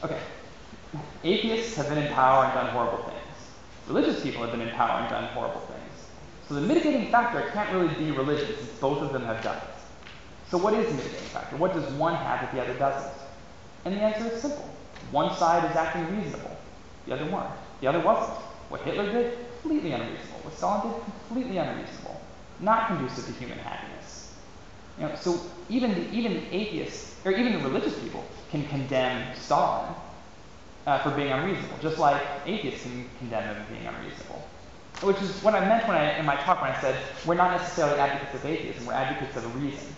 Okay. Atheists have been in power and done horrible things. Religious people have been in power and done horrible things. So the mitigating factor can't really be religion, since both of them have done it. So what is the mitigating factor? What does one have that the other doesn't? And the answer is simple. One side is acting reasonable. The other weren't. The other wasn't. What Hitler did, completely unreasonable. What Stalin did, completely unreasonable. Not conducive to human happiness. So even the atheists, or even the religious people, can condemn Stalin for being unreasonable, just like atheists can condemn him for being unreasonable. Which is what I meant in my talk when I said we're not necessarily advocates of atheism, we're advocates of a reason.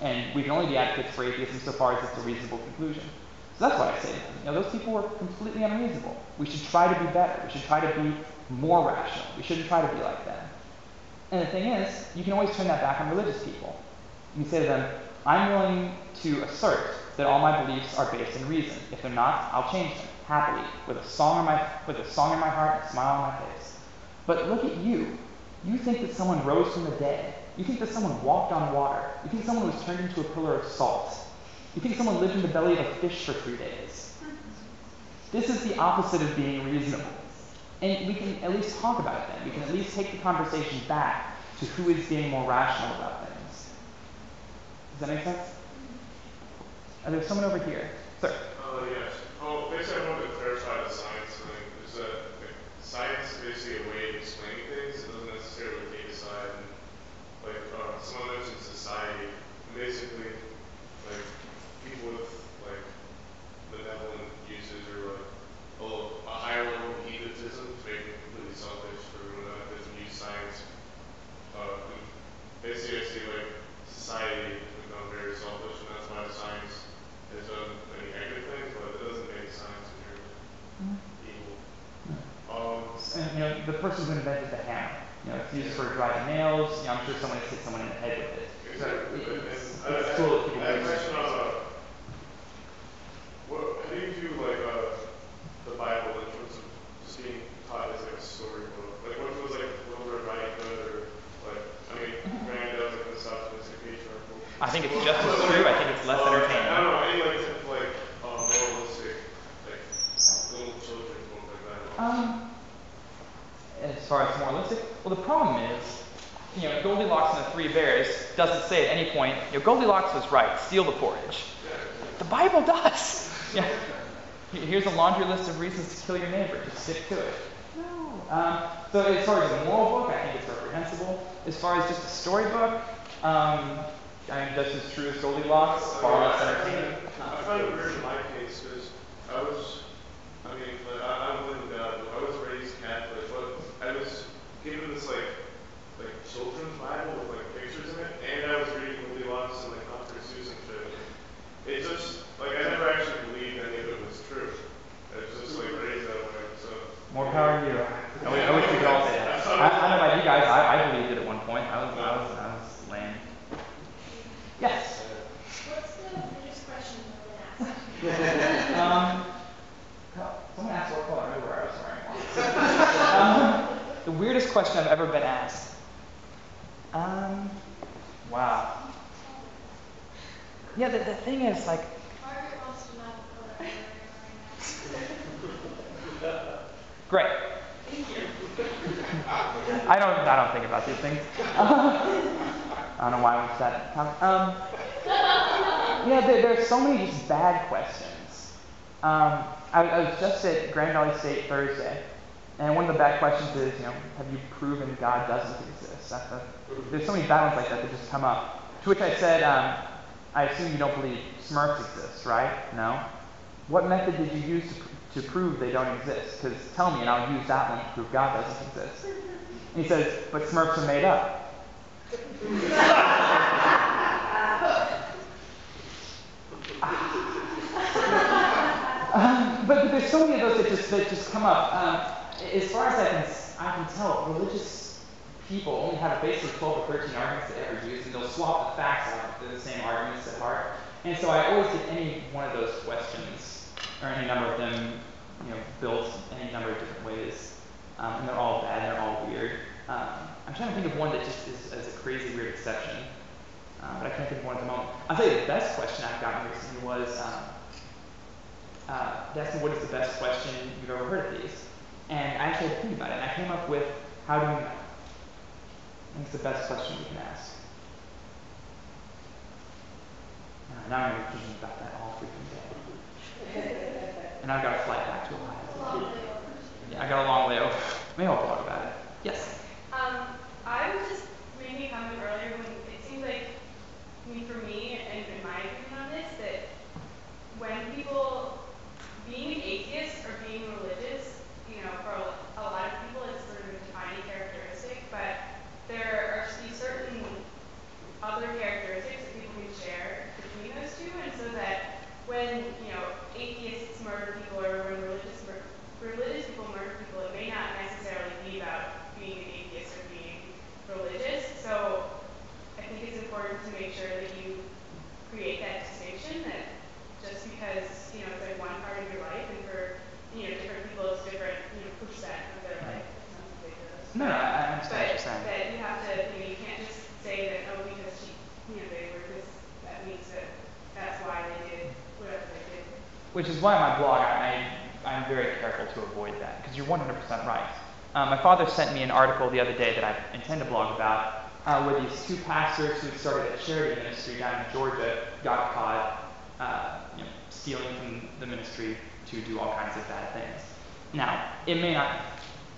And we can only be advocates for atheism so far as it's a reasonable conclusion. So that's what I say to them. Those people were completely unreasonable. We should try to be better. We should try to be more rational. We shouldn't try to be like them. And the thing is, you can always turn that back on religious people. You can say to them, I'm willing to assert that all my beliefs are based in reason. If they're not, I'll change them, happily, with a song in my heart and a smile on my face. But look at you. You think that someone rose from the dead. You think that someone walked on water. You think someone was turned into a pillar of salt. You think someone lived in the belly of a fish for 3 days. This is the opposite of being reasonable. And we can at least talk about it then. We can at least take the conversation back to who is being more rational about things. Does that make sense? There's someone over here. Sir. Yes. Basically, I wanted to clarify the science thing. Is that science is basically a way of explaining things. It doesn't necessarily take a side. And, someone mentioned society. Basically, people with benevolent uses or a higher level of egotism to make them completely selfish for their own benefits and use science. Basically, I see society has become very selfish, and that's why science has done many negative things, but it doesn't make science inherently evil. And the person who invented the hammer, it's used for driving nails. I'm sure someone has hit someone in the head with it. So it's cool that people I have a question on how do you view the Bible in terms of just being taught as a storybook? What feels like a little bit of writing code, or granted that was the patriarchal. I think it's just as true. I think it's less entertaining. I don't know, any moralistic, little children's book like that. As far as moralistic, well, the problem is, Goldilocks and the Three Bears doesn't say at any point, Goldilocks was right, steal the porridge. The Bible does. Here's a laundry list of reasons to kill your neighbor. Just stick to it. No. So as far as a moral book, I think it's reprehensible. As far as just a storybook, just as true as Goldilocks, far less entertaining. I find it weird in my case because I don't believe in God, but I was raised Catholic, but I was given this children's Bible with pictures in it, and I was reading Goldilocks and Dr. Seuss and shit. It just I never actually believed any of it was true. I was just raised that way. So more power to you. I wish we could all say that. I don't know about you guys. I believed it at one point. I was lame. Yes. What's the biggest question you've been asked? Someone asked what color underwear I was wearing. The weirdest question I've ever been asked. Wow. Yeah, the thing is, Margaret wants to know what color you're wearing right now. Great. Thank you. I don't think about these things. I don't know why I went to that comment. There's so many just bad questions. I was just at Grand Valley State Thursday, and one of the bad questions is, have you proven God doesn't exist? There's so many bad ones like that just come up. To which I said, I assume you don't believe Smurfs exist, right? No. What method did you use to prove they don't exist? Because tell me, and I'll use that one to prove God doesn't exist. And he says, but Smurfs are made up. But there's so many of those that just come up. As far as I can tell, religious people only have basically 12 or 13 arguments they ever use, and they'll swap the facts out. They're the same arguments at heart. And so I always get any one of those questions, or any number of them, built any number of different ways. And they're all bad, and they're all weird. I'm trying to think of one that just is a crazy weird exception. But I can't think of one at the moment. I'll tell you the best question I've gotten recently was, they asked me what is the best question you've ever heard of these. And I actually had to think about it, and I came up with, how do you know? I think it's the best question you can ask. Now I'm going to be thinking about that all freaking day. And I've got a flight back to Ohio. Yeah, I got a long way over. Maybe I'll blog about it. Yes? I was just making a comment earlier when it seems like, for me, and in my opinion on this, that when people, being an atheist or being religious, for a lot of people it's sort of a defining characteristic, but there are these certain other characteristics that people can share between those two, and so that when, atheists murder people or when religious people murder people, it may not necessarily be about being an atheist or being religious. So I think it's important to make sure that you create that distinction, that just because, it's like one part of your life, and for, different people it's different, percent of their life. It sounds ridiculous. No, I understand what you're saying. That you have to, you can't just say that, oh, because they were this, that means that that's why they did whatever they did. Which is why my blog, I'm very careful to avoid that, because you're 100% right. My father sent me an article the other day that I intend to blog about, where these two pastors who had started a charity ministry down in Georgia got caught stealing from the ministry to do all kinds of bad things. Now, it may not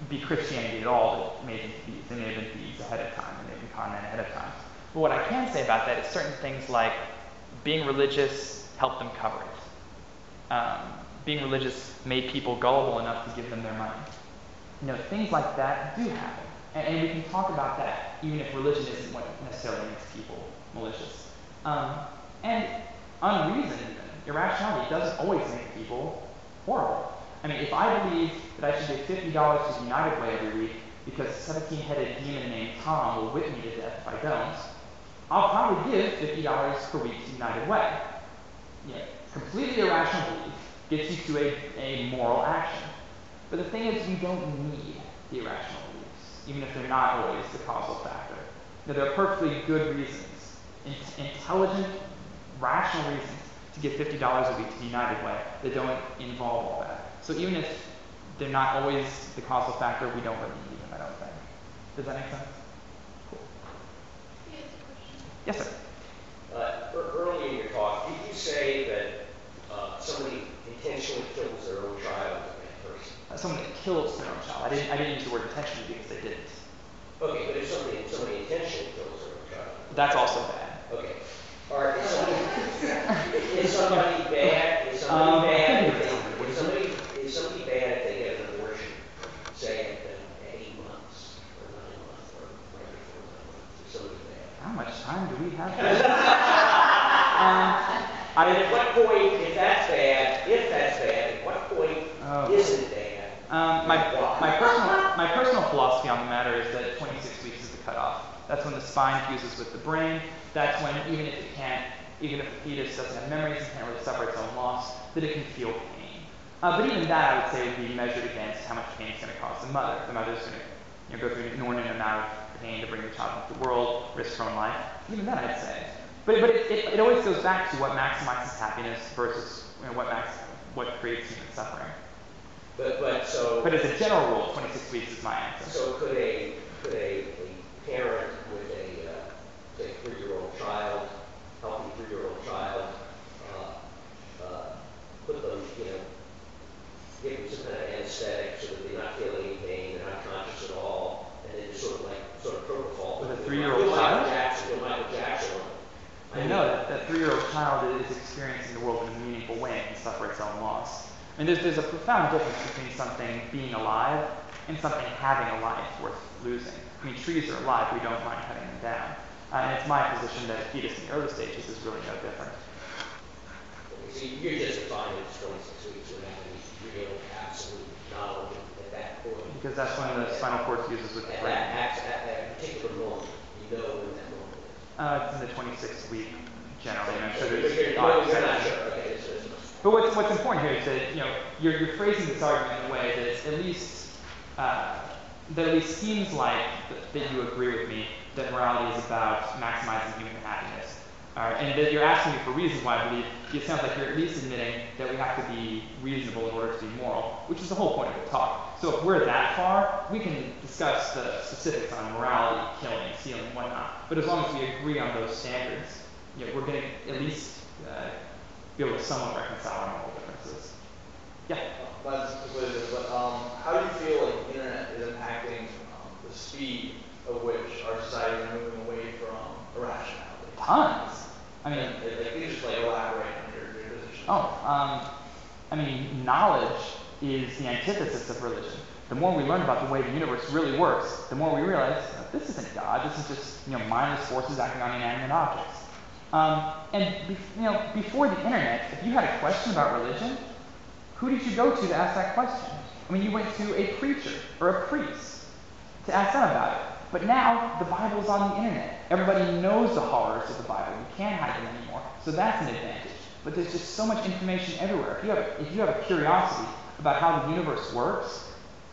be Christianity at all that made them thieves. They may have been thieves ahead of time, and they've been con men ahead of time. But what I can say about that is certain things like being religious helped them cover it. Being religious made people gullible enough to give them their money. Things like that do happen. And we can talk about that, even if religion isn't what necessarily makes people malicious. And unreason, even, irrationality doesn't always make people horrible. I mean, if I believe that I should give $50 to United Way every week because a 17-headed demon named Tom will whip me to death if I don't, I'll probably give $50 per week to United Way. Completely irrational belief gets you to a moral action. But the thing is, we don't need the irrational beliefs, even if they're not always the causal factor. There are perfectly good reasons, intelligent, rational reasons, to give $50 a week to the United Way that don't involve all that. So even if they're not always the causal factor, we don't really need them, I don't think. Does that make sense? Cool. Yes, sir. Early in your talk, did you say that somebody intentionally kills their own child at first? Someone that kills their own child. I didn't use the word intentionally because they didn't. Okay, but if somebody intentionally kills their own child. That's also bad. Okay. All right. Is somebody bad? Is somebody bad? Is somebody bad if they get an abortion, say at 8 months or 9 months or right before 9 months? Is somebody bad? How much time do we have? And at what point, if that's bad, at what point isn't it bad? My personal philosophy on the matter is that 26 weeks is the cutoff. That's when the spine fuses with the brain. That's when, even if the fetus doesn't have memories and can't really suffer its own loss, that it can feel pain. But even that, I would say, would be measured against how much pain it's going to cause the mother. The mother's going to go through an inordinate amount of pain to bring the child into the world, risk her own life. Even that, I'd say. But it always goes back to what maximizes happiness versus what creates human suffering. But as a general rule, 26 weeks is my answer. So could a parent with a 3-year-old child, healthy 3-year-old child, put them, give them some kind of anesthetic so that they're not feeling any pain, they're not conscious at all, and then just sort of propofol. With a 3-year-old child? Michael Jackson. I know that 3-year-old child is experiencing the world in a meaningful way and can suffer its own loss. I mean, there's a profound difference between something being alive and something having a life worth losing. I mean, trees are alive, we don't mind cutting them down. And it's my position that a fetus in the early stages is really no different. See, you're just defining 26 weeks without any real absolute knowledge at that point. Because that's when the spinal cord fuses with the brain. At that particular moment, you know when that moment is. It's in the 26th week, generally, and I'm sure there's you're not sure. Okay, but what's important here is that you're phrasing this argument in a way that at least that at least seems like that you agree with me that morality is about maximizing human happiness. And that you're asking me for reasons why I believe, it sounds like you're at least admitting that we have to be reasonable in order to be moral, which is the whole point of the talk. So if we're that far, we can discuss the specifics on morality, killing, stealing, whatnot. But as long as we agree on those standards, we're going to at least be able to somewhat reconcile our moral differences. Yeah? Not just completely, but how do you feel like the internet is impacting the speed of which our society is moving away from irrationality? Tons. I mean, can you just like elaborate on your position? Knowledge is the antithesis of religion. The more we learn about the way the universe really works, the more we realize this isn't God. This is just mindless forces acting on inanimate objects. Before the internet, if you had a question about religion, who did you go to ask that question? You went to a preacher or a priest to ask them about it. But now, the Bible is on the internet. Everybody knows the horrors of the Bible. You can't hide them anymore. So that's an advantage. But there's just so much information everywhere. If you have a curiosity about how the universe works,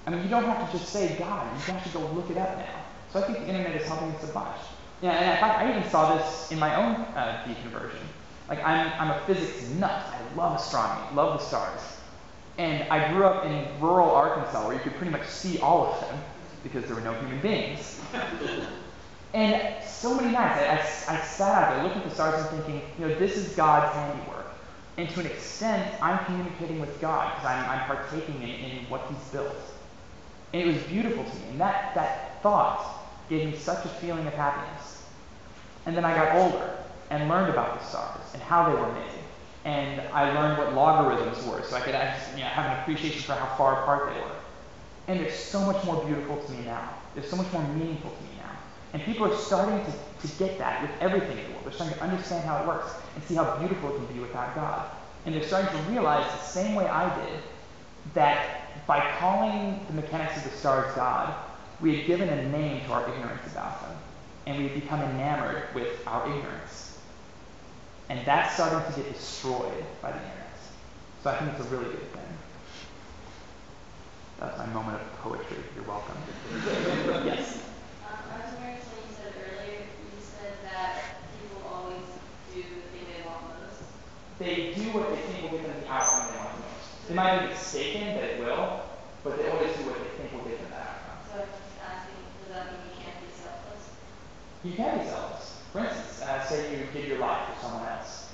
you don't have to just say God. You can actually go look it up now. So I think the internet is helping us a bunch. And in fact, I even saw this in my own deconversion. I'm a physics nut. I love astronomy, love the stars. And I grew up in rural Arkansas where you could pretty much see all of them because there were no human beings. And so many nights I sat out there looking at the stars and thinking, this is God's handiwork. And to an extent, I'm communicating with God because I'm partaking in what He's built. And it was beautiful to me. And that thought gave me such a feeling of happiness. And then I got older and learned about the stars and how they were made. And I learned what logarithms were so I could actually, have an appreciation for how far apart they were. And they're so much more beautiful to me now. They're so much more meaningful to me now. And people are starting to get that with everything in the world. They're starting to understand how it works and see how beautiful it can be without God. And they're starting to realize the same way I did that by calling the mechanics of the stars God, we had given a name to our ignorance about them. And we had become enamored with our ignorance. And that's starting to get destroyed by the internet. So I think it's a really good thing. That's my moment of poetry. You're welcome. Yes? I was wondering something you said earlier. You said that people always do the thing they want most. They do what they think will give them the outcome they want the most. They might be mistaken that it will, but they always do what they think will give them that outcome. So I'm just asking, does that mean you can't be selfless? You can be selfless. For instance, say you give your life for someone else.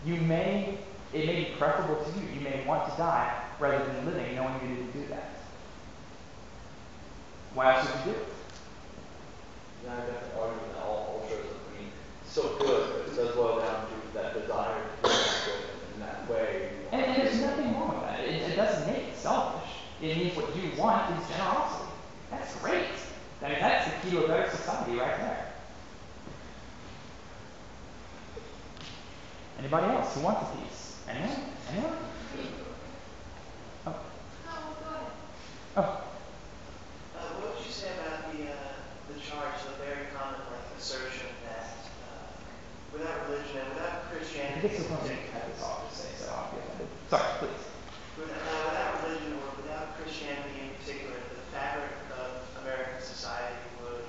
It may be preferable to you. You may want to die rather than living knowing you didn't do that. Why else would you do it? Yeah, I got the argument that all altruism, so good, but it does boil down to that desire to do good in that way. And there's nothing wrong with that. It doesn't make it selfish. It means what you want is generosity. That's great. That's the key to a better society right there. Anybody else who wants a piece? Anyone? Anyone? Oh. Oh. What would you say about the charge, the very common assertion that without religion and without Christianity, I guess there's nothing to cut this off to say, so I'll be offended. Sorry, please. Without religion or without Christianity in particular, the fabric of American society would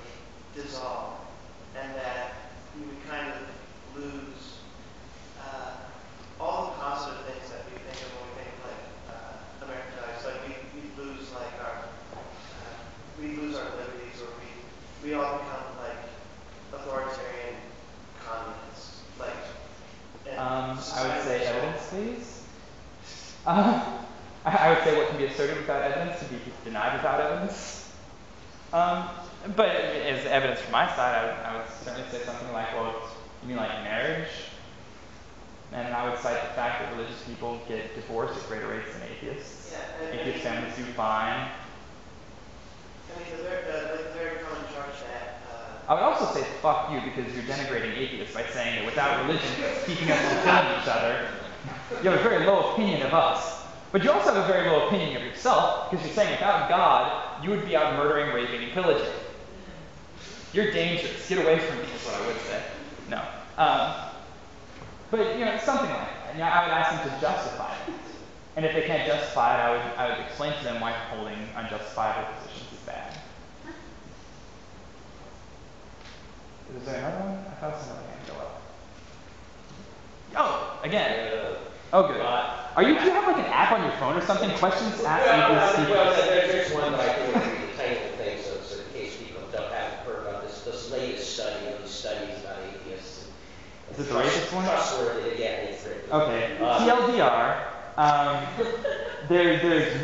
dissolve, and that we would kind of lose all the positive things that we think of when we think of American values. We lose our liberties, or we all become authoritarian communists. I would say evidence, please. I would say what can be asserted without evidence to be denied without evidence. But as evidence from my side, I would certainly say something like, well, you mean like marriage? And I would cite the fact that religious people get divorced at greater rates than atheists. Yeah, Atheist families do fine. The very common charge that... I would also say fuck you because you're denigrating atheists by saying that without religion keeping us from killing each other, you have a very low opinion of us. But you also have a very low opinion of yourself because you're saying without God, you would be out murdering, raping, and pillaging. You're dangerous. Get away from me is what I would say. No. But, something like that. I would ask them to justify it. And if they can't justify it, I would explain to them why holding unjustifiable positions is bad. Is there another one? I thought somebody had to go up. Oh, again. Oh, good. Do you have like an app on your phone or something? Questions asked atheists. Well, there's one that I can read the tiny little thing, so in case people haven't heard about this latest study, these studies about atheists. Is it the racist one? Trustworthy, yeah, it's great. Okay. TLDR. There's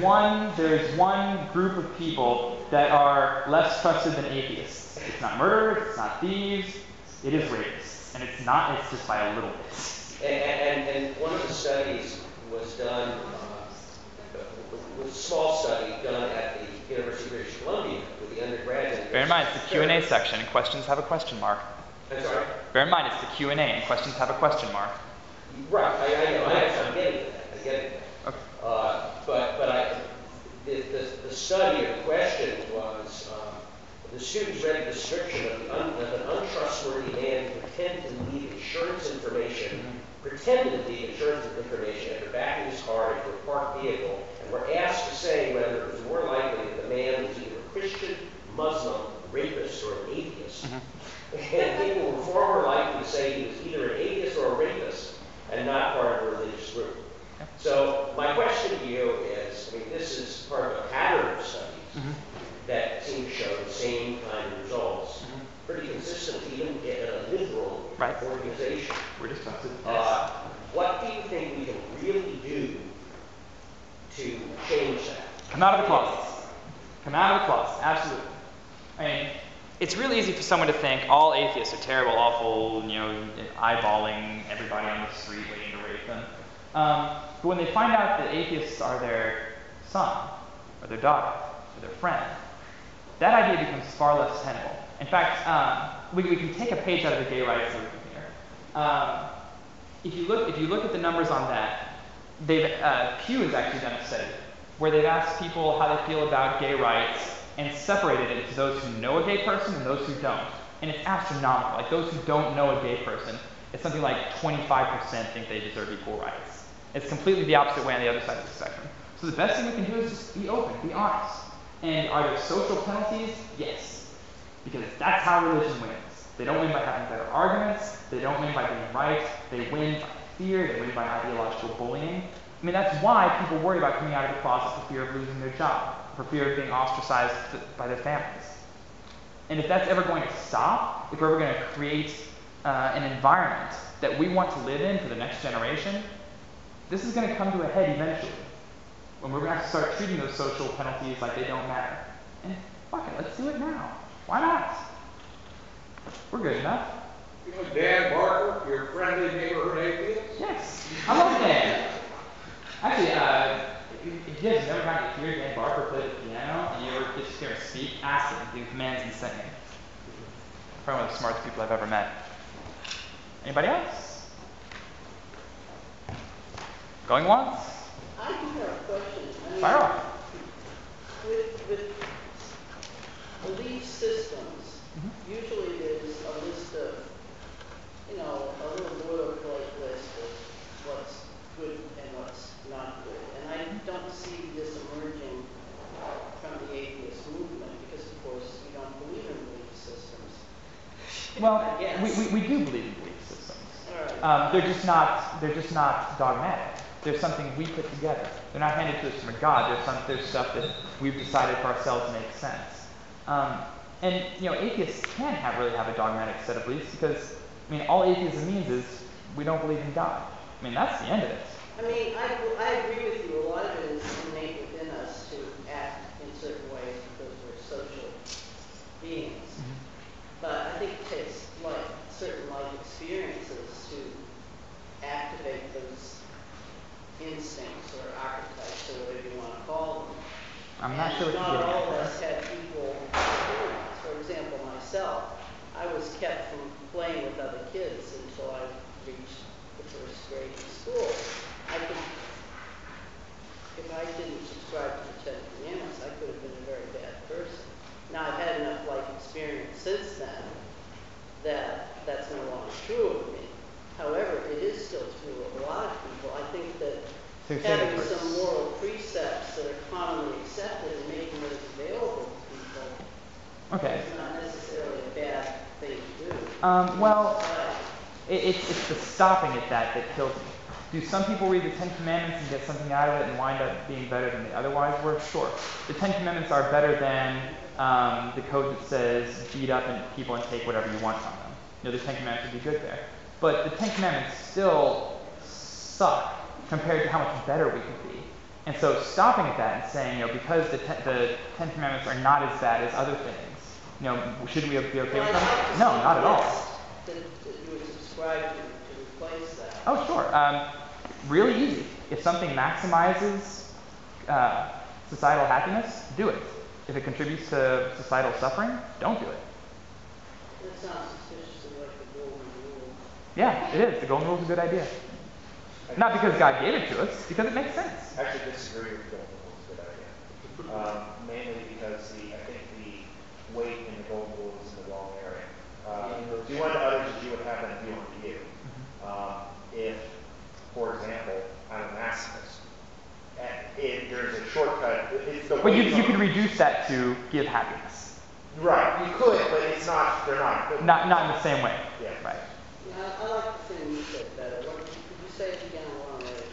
one group of people that are less trusted than atheists. It's not murderers, it's not thieves, it is rapists. And it's just by a little bit. And one of the studies was done, was a small study done at the University of British Columbia with the undergrads. Bear in mind, it's the Q&A section, and questions have a question mark. I'm sorry? Bear in mind, it's the Q&A, and questions have a question mark. Right, I know, I'm getting to that. Okay. The study or the question was, the students read the description of an untrustworthy man who pretended to leave insurance information after backing his car into a parked vehicle, and were asked to say whether it was more likely that the man was either a Christian, Muslim, rapist, or an atheist. And people were far more likely to say he was either an atheist or a rapist, and not part of a religious group. So my question to you is, this is part of a pattern of studies that seem to show the same kind of results, pretty consistently, even in a liberal organization. We're discussing. What do you think we can really do to change that? Come out of the closet. Come out of the closet, absolutely. It's really easy for someone to think all atheists are terrible, awful, eyeballing everybody on the street waiting to rape them. But when they find out that atheists are their son, or their daughter, or their friend, that idea becomes far less tenable. In fact, we can take a page out of the gay rights movement here. If you look at the numbers on that, Pew has actually done a study where they've asked people how they feel about gay rights and separated it into those who know a gay person and those who don't. And it's astronomical. Like those who don't know a gay person, it's something like 25% think they deserve equal rights. It's completely the opposite way on the other side of the spectrum. So the best thing we can do is just be open, be honest. And are there social penalties? Yes. Because that's how religion wins. They don't win by having better arguments. They don't win by being right. They win by fear. They win by ideological bullying. That's why people worry about coming out of the closet for fear of losing their job, for fear of being ostracized by their families. And if that's ever going to stop, if we're ever going to create an environment that we want to live in for the next generation, this is going to come to a head eventually. When we're going to have to start treating those social penalties like they don't matter. And fuck it, let's do it now. Why not? We're good enough. You know Dan Barker, your friendly neighborhood atheist? Yes, I love Dan. Actually, if you guys have never gotten to hear Dan Barker play the piano and you ever get to hear him speak, ask him. He commands and singing. Probably one of the smartest people I've ever met. Anybody else? Going once? I do have a question. Fire off. With belief systems, usually there's a list of, a little boilerplate list of what's good and what's not good. And I don't see this emerging from the atheist movement because, of course, we don't believe in belief systems. Well, we do believe in belief systems. Right. They're just not dogmatic. There's something we put together. They're not handed to us from a God. There's stuff that we've decided for ourselves makes sense. And atheists can't really have a dogmatic set of beliefs because all atheism means is we don't believe in God. That's the end of it. I agree with you. A lot of it is innate within us to act in certain ways because we're social beings. But I think it takes certain life experiences to activate those instincts or archetypes or whatever you want to call them. I'm not sure what not all of us have equal experience. For example, myself, I was kept from playing with other kids until I reached the first grade in school. If I didn't subscribe to the 10 Commandments, I could have been a very bad person. Now, I've had enough life experience since then that that's no longer true of me. However, it is still true of a lot of people. I think that So you're saying having that some moral precepts that are commonly accepted and making those available to people okay. is not necessarily a bad thing to do. Well, it's the stopping at that kills me. Do some people read the Ten Commandments and get something out of it and wind up being better than they otherwise were? Sure. The Ten Commandments are better than the code that says beat up people and take whatever you want from them. You know, the Ten Commandments would be good there. But the Ten Commandments still suck compared to how much better we could be. And so stopping at that and saying, you know, because the Ten Commandments are not as bad as other things, you know, should we be okay with them? No, not at all. That you would subscribe to replace that. Oh, sure. Really easy. If something maximizes societal happiness, do it. If it contributes to societal suffering, don't do it. That sounds suspiciously like the golden rule. Yeah, it is. The golden rule is a good idea. Not because God gave it to us, because it makes sense. I actually disagree with the golden rule is a good idea. Mainly because I think the weight in the golden rule is in the wrong area. Do unto others as you would have them do unto you. If, for example, I'm a masochist, and there's a shortcut. But you could reduce that to give happiness. Right, you could, but it's not. They're not. Not in the same way. Yeah. Right. Yeah, I like the thing you said better. Could you say it again? I want to write it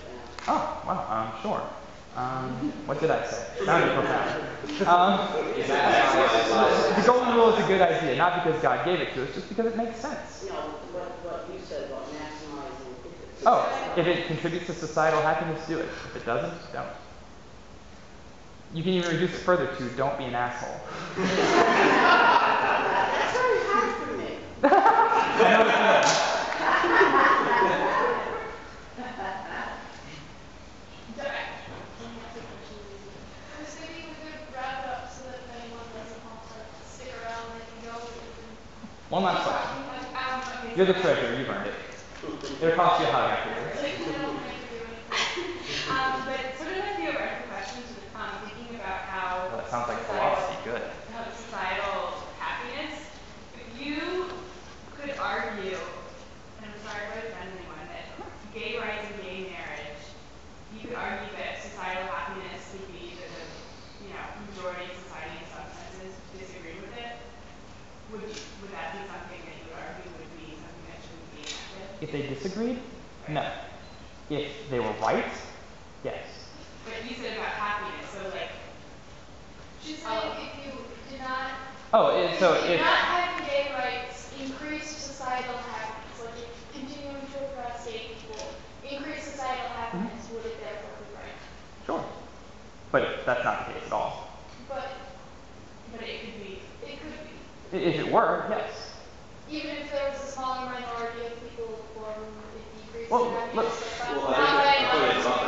down. Oh, wow. Sure. What did I say? Sounded profound. The golden rule is a good idea, not because God gave it to us, just because it makes sense. You know, what you said about maximizing. If it contributes to societal happiness, do it. If it doesn't, don't. You can even reduce it further to don't be an asshole. That's very hard for me. I know the feeling. One last question. You're the treasurer, you've earned it. It'll cost you a hug afterwards. But sort of a theoretical question, thinking about how That sounds like philosophy, good. How societal happiness, if you could argue, and I'm sorry if I offend anyone, that gay rights and gay marriage, you could argue that societal happiness would be that the majority of society in some senses disagree with it. Would that be something that you would argue would be something that shouldn't be enacted? If they disagreed? No. If they were right? Yes. But you said about happiness, so like. She's saying if you did not. If not having gay rights increase societal happiness, like continuing to oppress gay people, increase societal happiness, would it therefore be right? Sure. But that's not the case at all. But it could be. It could be. If it were, yes. Even if there was a smaller minority of people for whom it decreased Well, happiness. I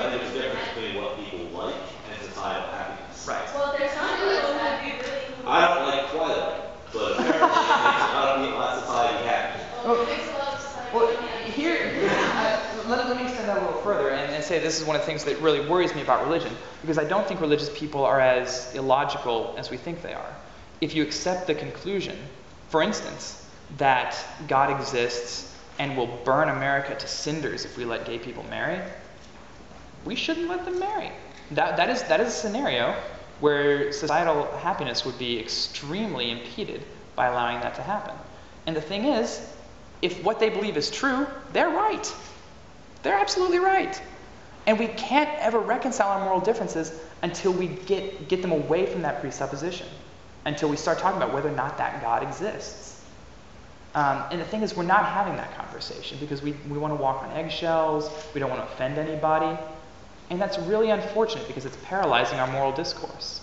think there's a difference between what people like and societal happiness. Right. Well, there's not people that do really. I don't like Twilight, but apparently it makes a lot of society happy. It makes a lot of society Well, happy. here, let me extend that a little further and say this is one of the things that really worries me about religion, because I don't think religious people are as illogical as we think they are. If you accept the conclusion, for instance, that God exists and will burn America to cinders if we let gay people marry, we shouldn't let them marry. That is a scenario where societal happiness would be extremely impeded by allowing that to happen. And the thing is, if what they believe is true, they're right. They're absolutely right. And we can't ever reconcile our moral differences until we get them away from that presupposition, until we start talking about whether or not that God exists. And the thing is, we're not having that conversation because we want to walk on eggshells, we don't want to offend anybody. And that's really unfortunate because it's paralyzing our moral discourse.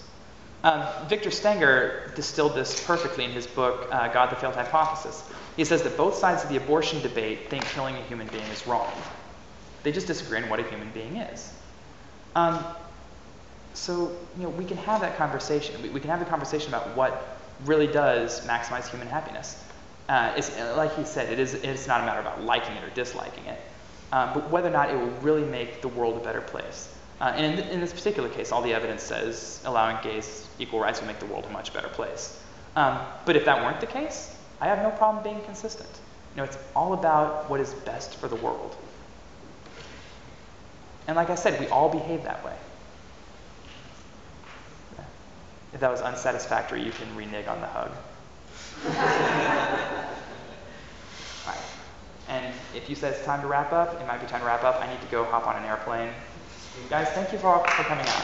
Victor Stenger distilled this perfectly in his book, God the Failed Hypothesis. He says that both sides of the abortion debate think killing a human being is wrong. They just disagree on what a human being is. So, we can have that conversation. We can have the conversation about what really does maximize human happiness. It's, like he said, it's not a matter about liking it or disliking it, but whether or not it will really make the world a better place. And in this particular case, all the evidence says allowing gays equal rights will make the world a much better place. But if that weren't the case, I have no problem being consistent. It's all about what is best for the world. And like I said, we all behave that way. If that was unsatisfactory, you can renege on the hug. All right. And if you said it's time to wrap up, it might be time to wrap up. I need to go hop on an airplane. Guys, thank you for coming out.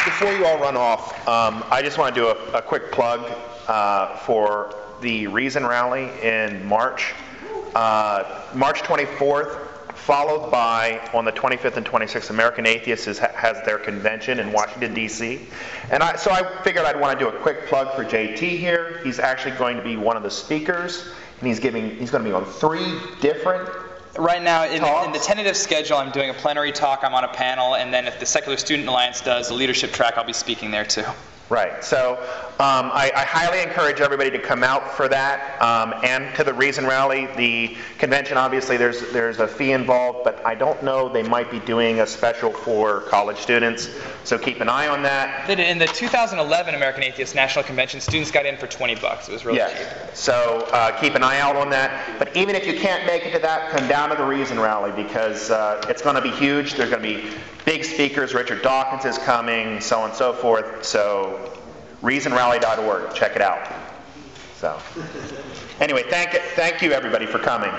Before you all run off, I just want to do a quick plug for the Reason Rally in March. March 24th, followed by, on the 25th and 26th, American Atheists has their convention in Washington, D.C. And so I figured I'd want to do a quick plug for JT here. He's actually going to be one of the speakers, and he's going to be on 3 different Right now, in the tentative schedule, I'm doing a plenary talk, I'm on a panel, and then if the Secular Student Alliance does the leadership track, I'll be speaking there too. Right. So I highly encourage everybody to come out for that, and to the Reason Rally. The convention, obviously, there's a fee involved, but I don't know, they might be doing a special for college students, so keep an eye on that. In the 2011 American Atheist National Convention, students got in for $20. It was really cheap. So keep an eye out on that. But even if you can't make it to that, come down to the Reason Rally, because it's going to be huge. There's going to be big speakers. Richard Dawkins is coming, so on and so forth. So reasonrally.org. Check it out. So anyway, thank you everybody for coming.